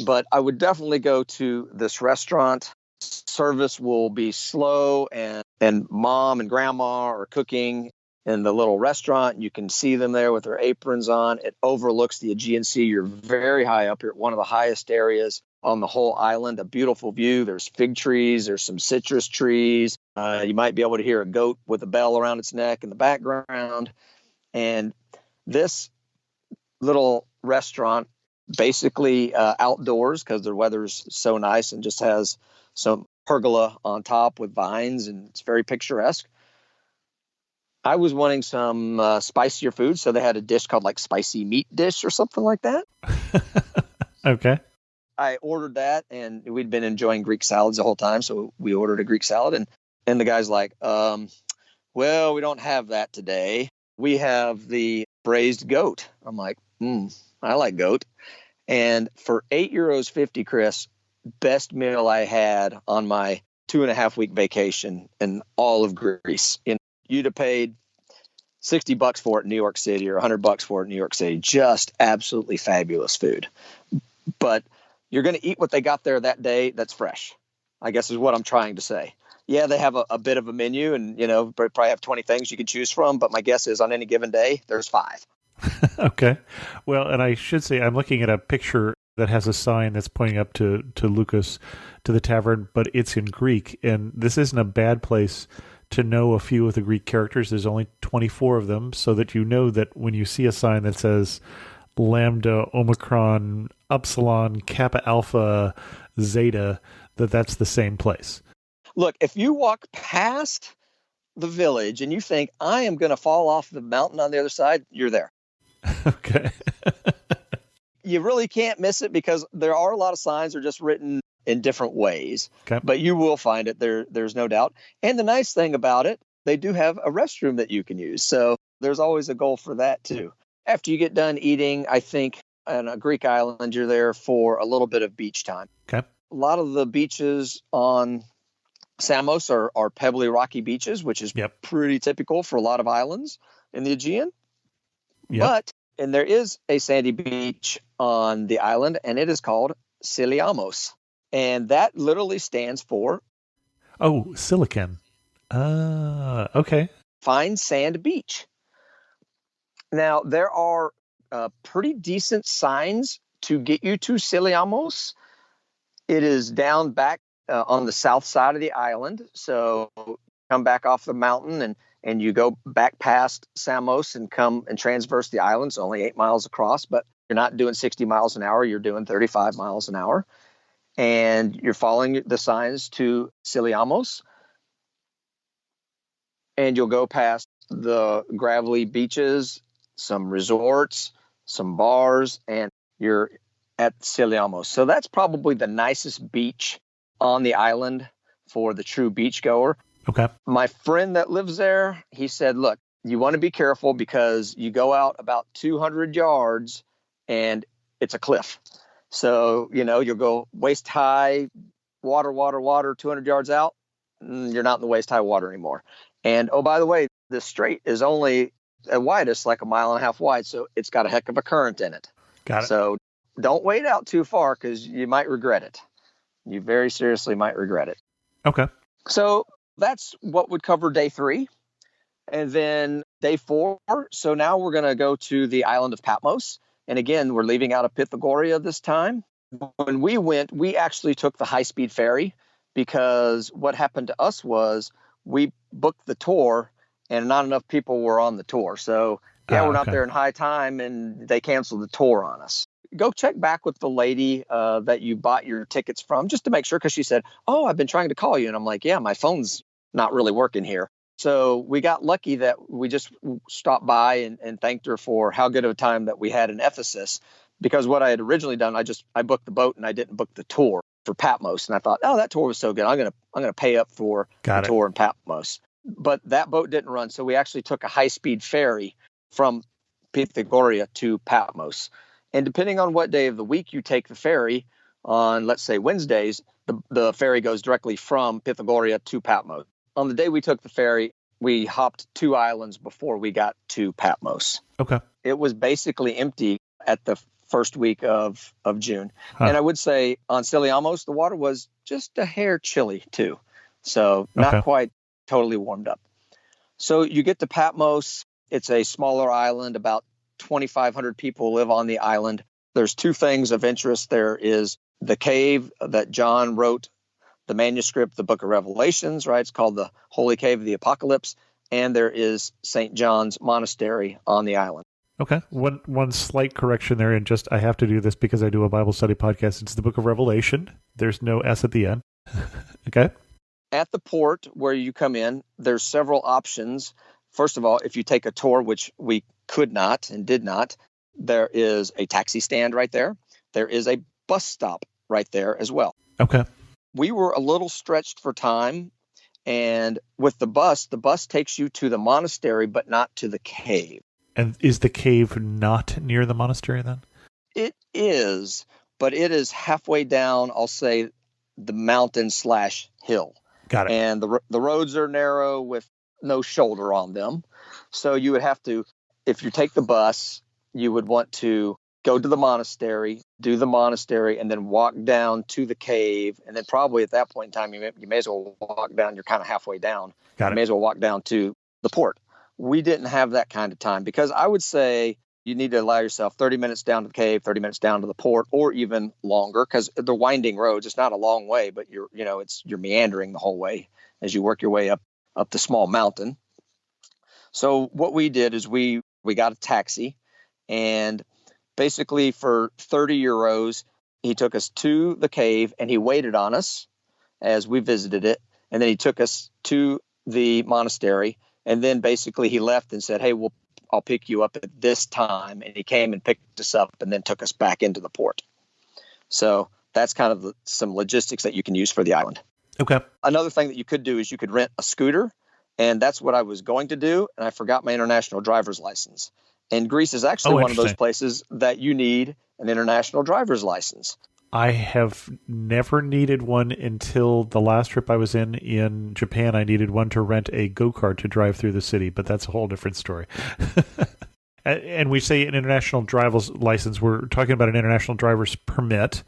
But I would definitely go to this restaurant. Service will be slow, and mom and grandma are cooking in the little restaurant. You can see them there with their aprons on. It overlooks the Aegean Sea. You're very high up here, one of the highest areas on the whole island. A beautiful view. There's fig trees. There's some citrus trees. You might be able to hear a goat with a bell around its neck in the background. And this little restaurant, basically outdoors because the weather's so nice and just has some pergola on top with vines, and it's very picturesque. I was wanting some spicier food, so they had a dish called like spicy meat dish or something like that. Okay. I ordered that, and we'd been enjoying Greek salads the whole time, so we ordered a Greek salad, and the guy's like, well, we don't have that today. We have the braised goat. I'm like, I like goat. And for €8.50, Chris, best meal I had on my 2.5 week vacation in all of Greece. You'd have paid $60 for it in New York City or $100 for it in New York City. Just absolutely fabulous food. But you're going to eat what they got there that day that's fresh, I guess is what I'm trying to say. Yeah, they have a bit of a menu and, probably have 20 things you can choose from. But my guess is on any given day, there's 5. Okay. Well, and I should say I'm looking at a picture that has a sign that's pointing up to Lucas, to the tavern, but it's in Greek. And this isn't a bad place to know a few of the Greek characters. There's only 24 of them, so that you know that when you see a sign that says Lambda, Omicron, Upsilon, Kappa Alpha, Zeta, that's the same place. Look, if you walk past the village and you think, I am going to fall off the mountain on the other side, you're there. Okay. You really can't miss it because there are a lot of signs that are just written in different ways. Okay. But you will find it there. There's no doubt. And the nice thing about it, they do have a restroom that you can use. So there's always a goal for that too. After you get done eating, I think on a Greek island, you're there for a little bit of beach time. Okay. A lot of the beaches on Samos are pebbly, rocky beaches, which is pretty typical for a lot of islands in the Aegean. But, and there is a sandy beach on the island, and it is called Siliamos. And that literally stands for... Oh, silicon. Okay. Fine sand beach. Now, there are pretty decent signs to get you to Siliamos. It is down back on the south side of the island. So come back off the mountain and you go back past Samos and come and transverse the island. It's only 8 miles across, but you're not doing 60 miles an hour. You're doing 35 miles an hour. And you're following the signs to Siliamos. And you'll go past the gravelly beaches, some resorts, some bars, and you're at Siliamos. So that's probably the nicest beach on the island for the true beachgoer. Okay. My friend that lives there, he said, look, you want to be careful because you go out about 200 yards and it's a cliff. So, you'll go waist high, water, 200 yards out. You're not in the waist high water anymore. And, oh, by the way, the strait is only at widest like 1.5 miles wide. So it's got a heck of a current in it. Got it. So don't wade out too far because you might regret it. You very seriously might regret it. Okay. So that's what would cover day 3. And then day 4. So now we're going to go to the island of Patmos. And again, we're leaving out of Pythagoria this time. When we went, we actually took the high-speed ferry because what happened to us was we booked the tour and not enough people were on the tour. So we're not there in high time and they canceled the tour on us. Go check back with the lady that you bought your tickets from just to make sure, because she said, oh, I've been trying to call you. And I'm like, yeah, my phone's not really working here. So we got lucky that we just stopped by and thanked her for how good of a time that we had in Ephesus, because what I had originally done, I booked the boat and I didn't book the tour for Patmos. And I thought, oh, that tour was so good. I'm going to pay up for the tour in Patmos. But that boat didn't run. So we actually took a high-speed ferry from Pythagoria to Patmos. And depending on what day of the week you take the ferry, on, let's say, Wednesdays, the ferry goes directly from Pythagoria to Patmos. On the day we took the ferry, we hopped 2 islands before we got to Patmos. Okay. It was basically empty at the first week of June. Huh. And I would say on Siliamos, the water was just a hair chilly too. So not quite totally warmed up. So you get to Patmos. It's a smaller island. About 2,500 people live on the island. There's 2 things of interest. There is the cave that John wrote the manuscript, the Book of Revelations, right? It's called the Holy Cave of the Apocalypse. And there is St. John's Monastery on the island. Okay. One slight correction there, and just I have to do this because I do a Bible study podcast. It's the Book of Revelation. There's no S at the end. Okay. At the port where you come in, there's several options. First of all, if you take a tour, which we could not and did not, there is a taxi stand right there. There is a bus stop right there as well. Okay. We were a little stretched for time. And with the bus takes you to the monastery, but not to the cave. And is the cave not near the monastery then? It is, but it is halfway down, I'll say, the mountain/hill. Got it. And the roads are narrow with no shoulder on them. So you would have to, if you take the bus, you would want to go to the monastery, do the monastery, and then walk down to the cave. And then probably at that point in time, you may as well walk down. You're kind of halfway down. Got You it. may as well walk down to the port. We didn't have that kind of time because I would say you need to allow yourself 30 minutes down to the cave, 30 minutes down to the port, or even longer because the winding roads, it's not a long way, but you're meandering the whole way as you work your way up the small mountain. So what we did is we got a taxi, and basically for 30 euros, he took us to the cave and he waited on us as we visited it. And then he took us to the monastery. And then basically he left and said, hey, I'll pick you up at this time. And he came and picked us up and then took us back into the port. So that's kind of some logistics that you can use for the island. Okay. Another thing that you could do is you could rent a scooter. And that's what I was going to do. And I forgot my international driver's license. And Greece is actually one of those places that you need an international driver's license. I have never needed one until the last trip I was in Japan. I needed one to rent a go-kart to drive through the city, but that's a whole different story. And we say an international driver's license, we're talking about an international driver's permit.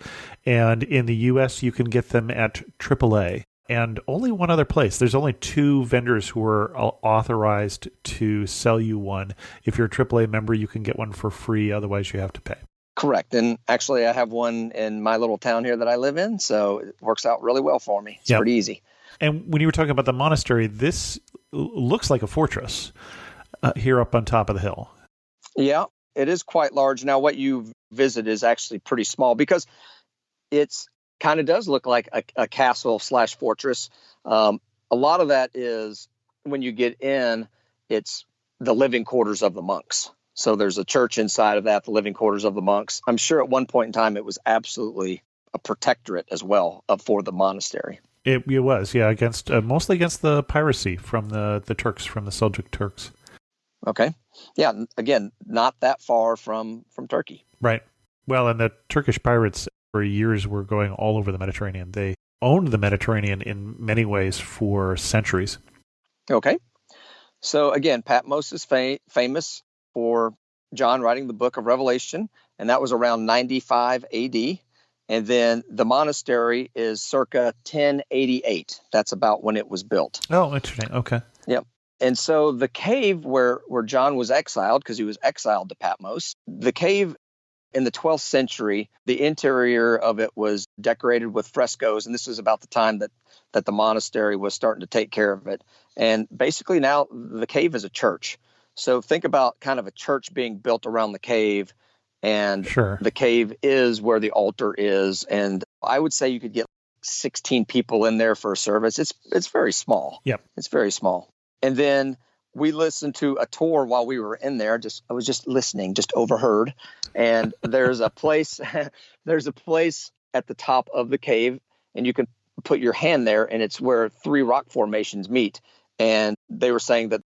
And in the U.S., you can get them at AAA. And only one other place. There's only 2 vendors who are authorized to sell you one. If you're a AAA member, you can get one for free. Otherwise, you have to pay. Correct. And actually, I have one in my little town here that I live in. So it works out really well for me. It's pretty easy. And when you were talking about the monastery, this looks like a fortress here up on top of the hill. Yeah, it is quite large. Now, what you visit is actually pretty small because it's kind of does look like a castle/fortress. A lot of that is when you get in, it's the living quarters of the monks. So there's a church inside of that, the living quarters of the monks. I'm sure at one point in time it was absolutely a protectorate as well for the monastery. It was, yeah, mostly against the piracy from the Turks, from the Seljuk Turks. Okay. Yeah, again, not that far from Turkey. Right. Well, and the Turkish pirates for years were going all over the Mediterranean. They owned the Mediterranean in many ways for centuries. Okay. So again, Patmos is famous for John writing the book of Revelation, and that was around 95 AD. And then the monastery is circa 1088. That's about when it was built. Oh, interesting. Okay. Yep. And so the cave where John was exiled, because he was exiled to Patmos, the cave in the 12th century, the interior of it was decorated with frescoes. And this was about the time that the monastery was starting to take care of it. And basically now the cave is a church. So think about kind of a church being built around the cave. And Sure. The cave is where the altar is. And I would say you could get 16 people in there for a service. It's very small. Yep. It's very small. And then we listened to a tour while we were in there. I was just listening, just overheard. And there's a place at the top of the cave, and you can put your hand there, and it's where 3 rock formations meet. And they were saying that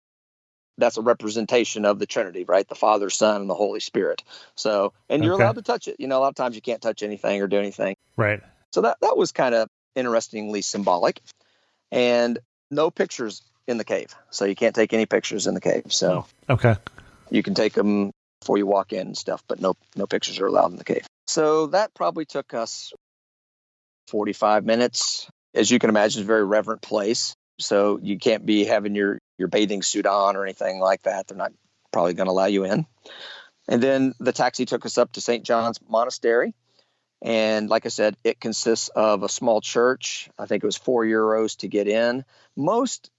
that's a representation of the Trinity, right? The Father, Son, and the Holy Spirit. So, and you're allowed to touch it. A lot of times you can't touch anything or do anything. Right. So that was kind of interestingly symbolic. And no pictures in the cave. So you can't take any pictures in the cave. So okay. You can take them before you walk in and stuff, but no pictures are allowed in the cave. So that probably took us 45 minutes. As you can imagine, it's a very reverent place. So you can't be having your bathing suit on or anything like that. They're not probably going to allow you in. And then the taxi took us up to St. John's Monastery. And like I said, it consists of a small church. I think it was €4 to get in. Most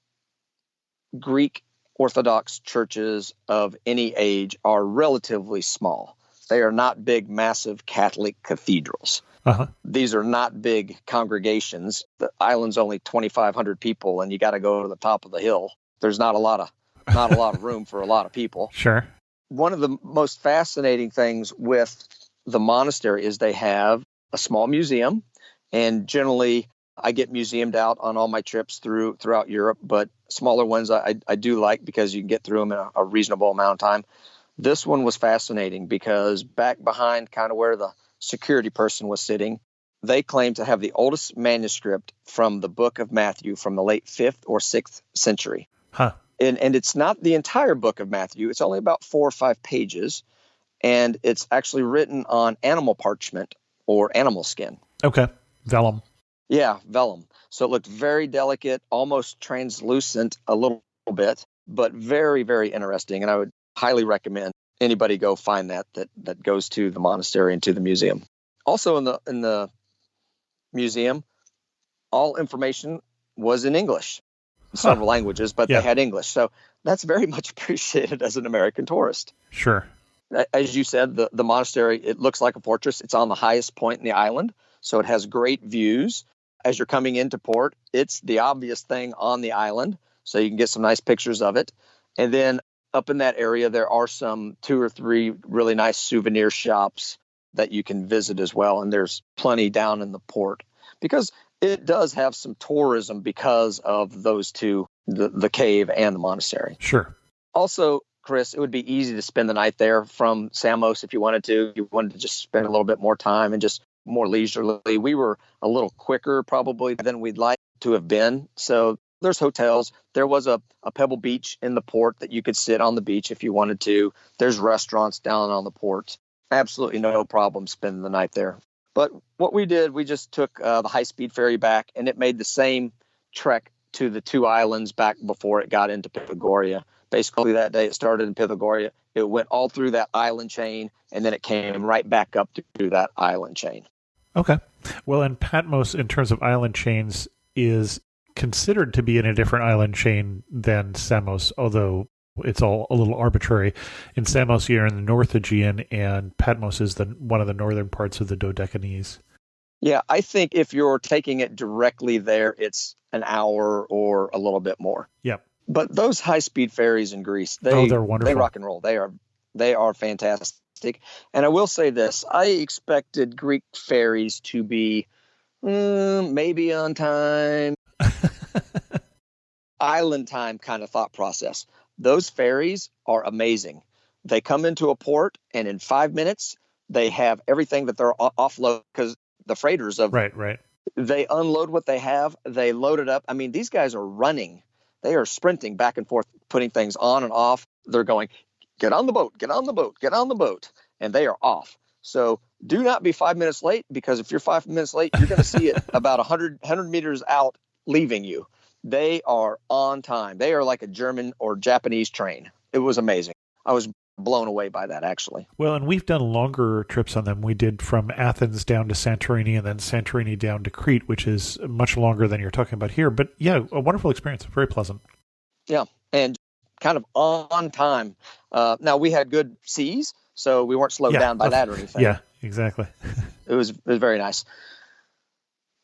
Greek Orthodox churches of any age are relatively small. They are not big, massive Catholic cathedrals. Uh-huh. These are not big congregations. The island's only 2,500 people, and you got to go to the top of the hill. There's not a lot of room for a lot of people. Sure. One of the most fascinating things with the monastery is they have a small museum, and generally I get museumed out on all my trips throughout Europe, but smaller ones I do like because you can get through them in a reasonable amount of time. This one was fascinating because back behind kind of where the security person was sitting, they claim to have the oldest manuscript from the book of Matthew from the late 5th or 6th century. Huh. And it's not the entire book of Matthew. It's only about 4 or 5 pages, and it's actually written on animal parchment or animal skin. Okay. Vellum. Yeah, vellum. So it looked very delicate, almost translucent a little bit, but very, very interesting. And I would highly recommend anybody go find that goes to the monastery and to the museum. Also in the museum, all information was in English, several languages, but Yeah. they had English. So that's very much appreciated as an American tourist. Sure. As you said, the monastery, it looks like a fortress. It's on the highest point in the island, so it has great views. As you're coming into port, it's the obvious thing on the island, so you can get some nice pictures of it. And then up in that area, there are some 2 or 3 really nice souvenir shops that you can visit as well. And there's plenty down in the port because it does have some tourism because of those two, the cave and the monastery. Sure. Also, Chris, it would be easy to spend the night there from Samos if you wanted to. You wanted to just spend a little bit more time and just more leisurely. We were a little quicker probably than we'd like to have been. So there's hotels. There was a pebble beach in the port that you could sit on the beach if you wanted to. There's restaurants down on the port. Absolutely no problem spending the night there. But what we did, we just took the high-speed ferry back, and it made the same trek to the 2 islands back before it got into Pythagoria. Basically, that day it started in Pythagoria. It went all through that island chain, and then it came right back up through that island chain. Okay. Well, and Patmos, in terms of island chains, is considered to be in a different island chain than Samos, although it's all a little arbitrary. In Samos, you're in the North Aegean, and Patmos is one of the northern parts of the Dodecanese. Yeah, I think if you're taking it directly there, it's an hour or a little bit more. Yep. But those high-speed ferries in Greece, they're wonderful. They rock and roll. They are fantastic. And I will say this, I expected Greek ferries to be maybe on time, island time kind of thought process. Those ferries are amazing. They come into a port, and in 5 minutes, they have everything that they're offload because the freighters of right. They unload what they have. They load it up. I mean, these guys are running. They are sprinting back and forth, putting things on and off. They're going, get on the boat, get on the boat, get on the boat. And they are off. So do not be 5 minutes late, because if you're 5 minutes late, you're going to see it about 100 meters out leaving you. They are on time. They are like a German or Japanese train. It was amazing. I was blown away by that, actually. Well, and we've done longer trips on them. We did from Athens down to Santorini and then Santorini down to Crete, which is much longer than you're talking about here. But yeah, a wonderful experience. Very pleasant. Yeah, and kind of on time. Now, we had good seas, so we weren't slowed down by that or anything. Yeah, exactly. It was very nice.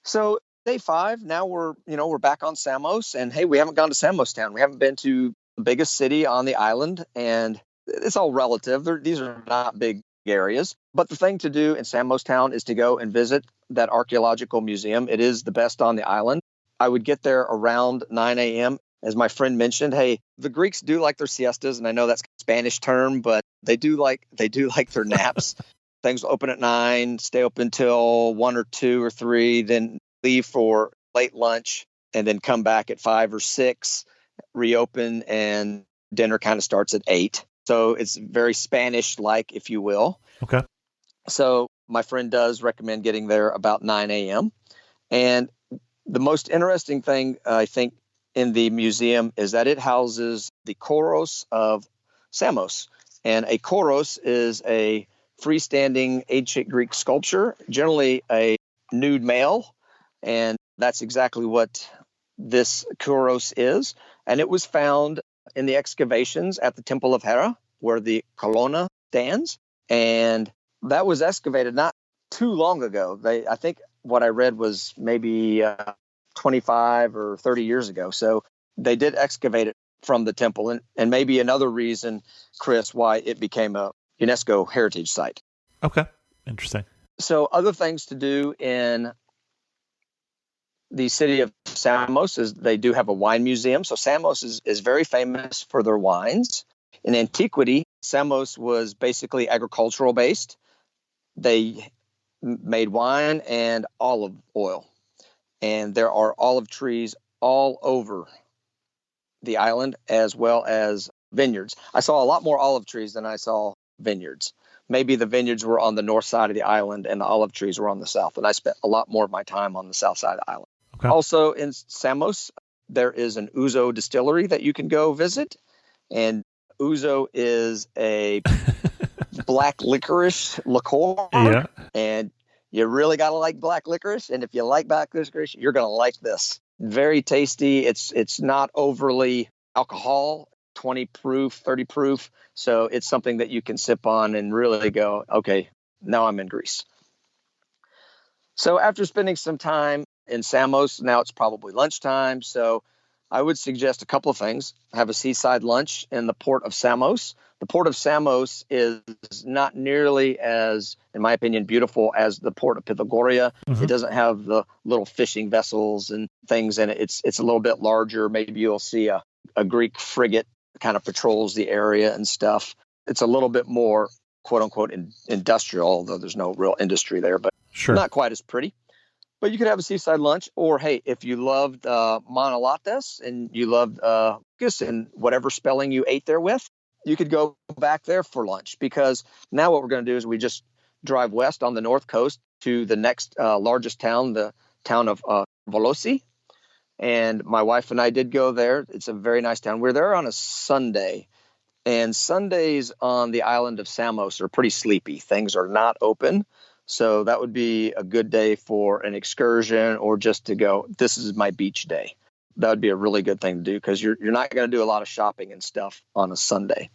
So day 5, now we're back on Samos, and hey, we haven't gone to Samos town. We haven't been to the biggest city on the island, and it's all relative. These are not big areas, but the thing to do in Samos town is to go and visit that archaeological museum. It is the best on the island. I would get there around 9 a.m. As my friend mentioned, hey, the Greeks do like their siestas, and I know that's a Spanish term, but they do like their naps. Things will open at 9, stay open till 1 or 2 or 3, then leave for late lunch, and then come back at 5 or 6, reopen, and dinner kind of starts at 8. So it's very Spanish-like, if you will. Okay. So my friend does recommend getting there about 9 a.m. And the most interesting thing, I think, in the museum is that it houses the Kouros of Samos. And a Kouros is a freestanding ancient Greek sculpture, generally a nude male. And that's exactly what this Kuros is. And it was found in the excavations at the Temple of Hera, where the Colonna stands. And that was excavated not too long ago. I think what I read was maybe 25 or 30 years ago. So they did excavate it from the temple. And maybe another reason, Chris, why it became a UNESCO heritage site. Okay. Interesting. So other things to do in the city of Samos is they do have a wine museum. So Samos is very famous for their wines. In antiquity, Samos was basically agricultural based. They made wine and olive oil. And there are olive trees all over the island, as well as vineyards. I saw a lot more olive trees than I saw vineyards. Maybe the vineyards were on the north side of the island and the olive trees were on the south. And I spent a lot more of my time on the south side of the island. Okay. Also in Samos, there is an ouzo distillery that you can go visit. And ouzo is a black licorice liqueur. Yeah. And you really got to like black licorice. And if you like black licorice, you're going to like this. Very tasty. It's not overly alcohol, 20 proof, 30 proof. So it's something that you can sip on and really go, okay, now I'm in Greece. So after spending some time in Samos, now it's probably lunchtime. So I would suggest a couple of things. Have a seaside lunch in the port of Samos. The port of Samos is not nearly as, in my opinion, beautiful as the port of Pythagoria. Mm-hmm. It doesn't have the little fishing vessels and things in it. It's a little bit larger. Maybe you'll see a Greek frigate kind of patrols the area and stuff. It's a little bit more, quote unquote, industrial, although there's no real industry there, but sure, not quite as pretty. But you could have a seaside lunch, or hey, if you loved Monolates and you loved Gus and whatever spelling you ate there with, you could go back there for lunch, because now what we're going to do is we just drive west on the north coast to the next largest town, the town of Volosi. And my wife and I did go there. It's a very nice town. We're there on a Sunday, and Sundays on the island of Samos are pretty sleepy. Things are not open. So that would be a good day for an excursion, or just to go, this is my beach day. That would be a really good thing to do, because you're not going to do a lot of shopping and stuff on a Sunday.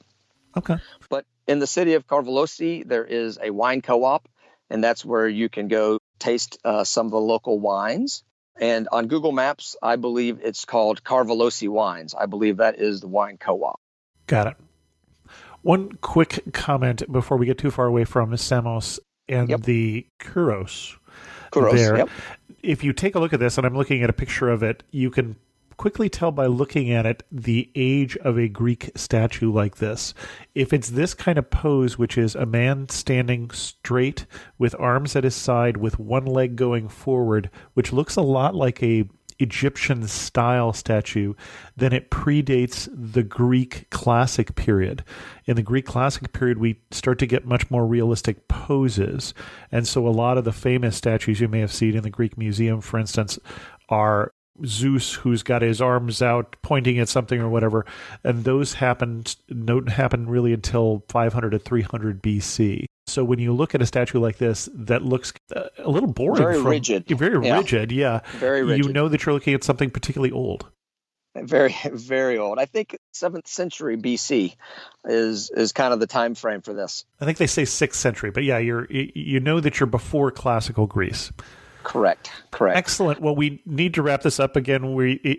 Okay. But in the city of Carvalosi, there is a wine co-op, and that's where you can go taste some of the local wines. And on Google Maps, I believe it's called Carvalosi Wines. I believe that is the wine co-op. Got it. One quick comment before we get too far away from Samos and the Kuros there. Yep. If you take a look at this, and I'm looking at a picture of it, you can quickly tell by looking at it the age of a Greek statue like this. If it's this kind of pose, which is a man standing straight with arms at his side with one leg going forward, which looks a lot like a Egyptian style statue, then it predates the Greek classic period. In the Greek classic period, we start to get much more realistic poses. And so a lot of the famous statues you may have seen in the Greek Museum, for instance, are Zeus who's got his arms out pointing at something or whatever. And those don't happen really until 500 to 300 BC. So when you look at a statue like this that looks a little boring. Very rigid. Very rigid, yeah. Very rigid. You know that you're looking at something particularly old. Very, very old. I think 7th century BC is kind of the time frame for this. I think they say 6th century, but yeah, you know that you're before classical Greece. Correct. Excellent. Well, we need to wrap this up again.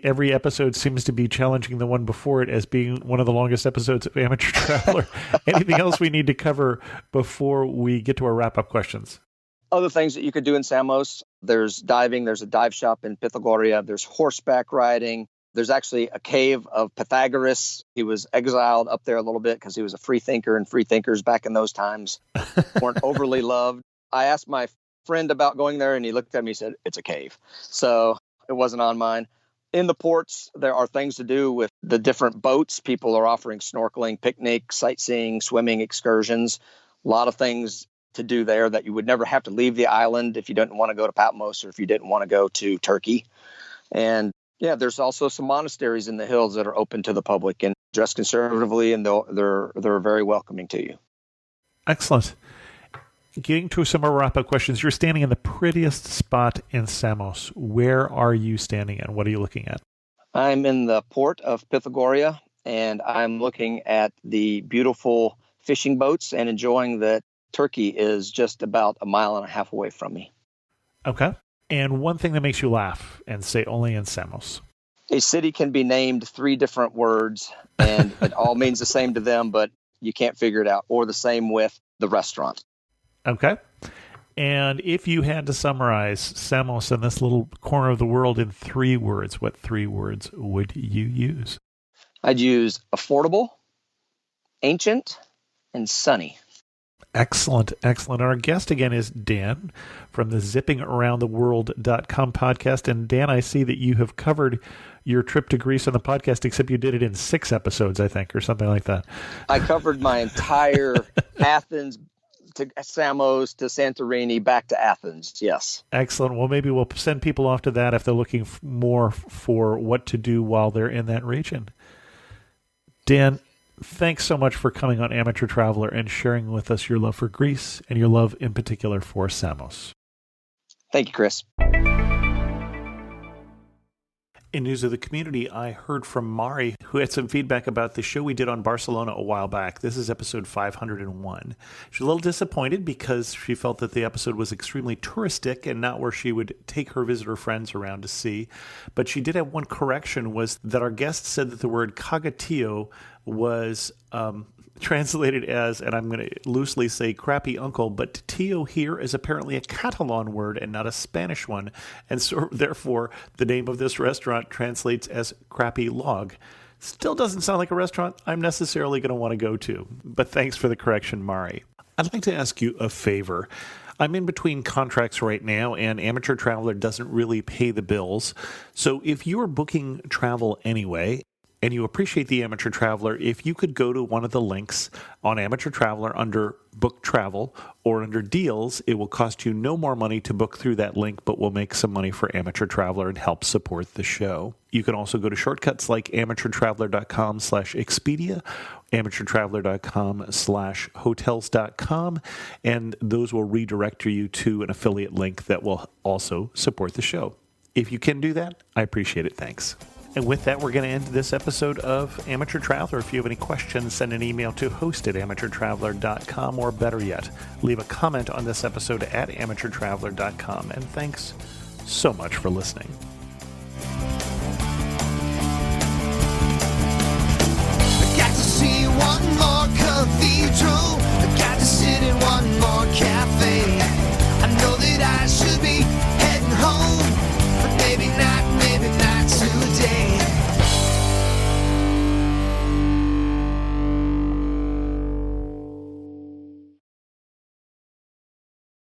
Every episode seems to be challenging the one before it as being one of the longest episodes of Amateur Traveler. Anything else we need to cover before we get to our wrap-up questions? Other things that you could do in Samos, there's diving, there's a dive shop in Pythagoria, there's horseback riding. There's actually a cave of Pythagoras. He was exiled up there a little bit because he was a free thinker, and free thinkers back in those times weren't overly loved. I asked my friend about going there, and he looked at me and said, it's a cave. So it wasn't on mine. In the ports, there are things to do with the different boats. People are offering snorkeling, picnic, sightseeing, swimming excursions. A lot of things to do there that you would never have to leave the island if you didn't want to go to Patmos or if you didn't want to go to Turkey. And yeah, there's also some monasteries in the hills that are open to the public and dress conservatively, and they're very welcoming to you. Excellent. getting to some more wrap-up questions. You're standing in the prettiest spot in Samos. Where are you standing and what are you looking at? I'm in the port of Pythagoria, and I'm looking at the beautiful fishing boats and enjoying that Turkey is just about a mile and a half away from me. Okay. And one thing that makes you laugh and say only in Samos. A city can be named 3 different words, and it all means the same to them, but you can't figure it out. Or the same with the restaurant. Okay. And if you had to summarize Samos in this little corner of the world in 3 words, what 3 words would you use? I'd use affordable, ancient, and sunny. Excellent, excellent. Our guest again is Dan from the zippingaroundtheworld.com podcast. And Dan, I see that you have covered your trip to Greece on the podcast, except you did it in 6 episodes, I think, or something like that. I covered my entire Athens to Samos to Santorini back to Athens. Yes. Excellent. Well, maybe we'll send people off to that if they're looking more for what to do while they're in that region. Dan, thanks so much for coming on Amateur Traveler and sharing with us your love for Greece and your love in particular for Samos. Thank you, Chris. In news of the community, I heard from Mari, who had some feedback about the show we did on Barcelona a while back. This is episode 501. She's a little disappointed because she felt that the episode was extremely touristic and not where she would take her visitor friends around to see. But she did have one correction, was that our guest said that the word cagatillo was translated as, and I'm going to loosely say crappy uncle, but tio here is apparently a Catalan word and not a Spanish one, and so therefore the name of this restaurant translates as crappy log. Still doesn't sound like a restaurant I'm necessarily going to want to go to, but thanks for the correction, Mari. I'd like to ask you a favor. I'm in between contracts right now, and Amateur Traveler doesn't really pay the bills, so if you're booking travel anyway, and you appreciate the Amateur Traveler, if you could go to one of the links on Amateur Traveler under Book Travel or under Deals, it will cost you no more money to book through that link, but will make some money for Amateur Traveler and help support the show. You can also go to shortcuts like amateurtraveler.com/Expedia, amateurtraveler.com/hotels.com, and those will redirect you to an affiliate link that will also support the show. If you can do that, I appreciate it. Thanks. And with that, we're going to end this episode of Amateur Traveler. If you have any questions, send an email to host@amateurtraveler.com, or better yet, leave a comment on this episode at amateurtraveler.com. And thanks so much for listening. I got to see one more cathedral.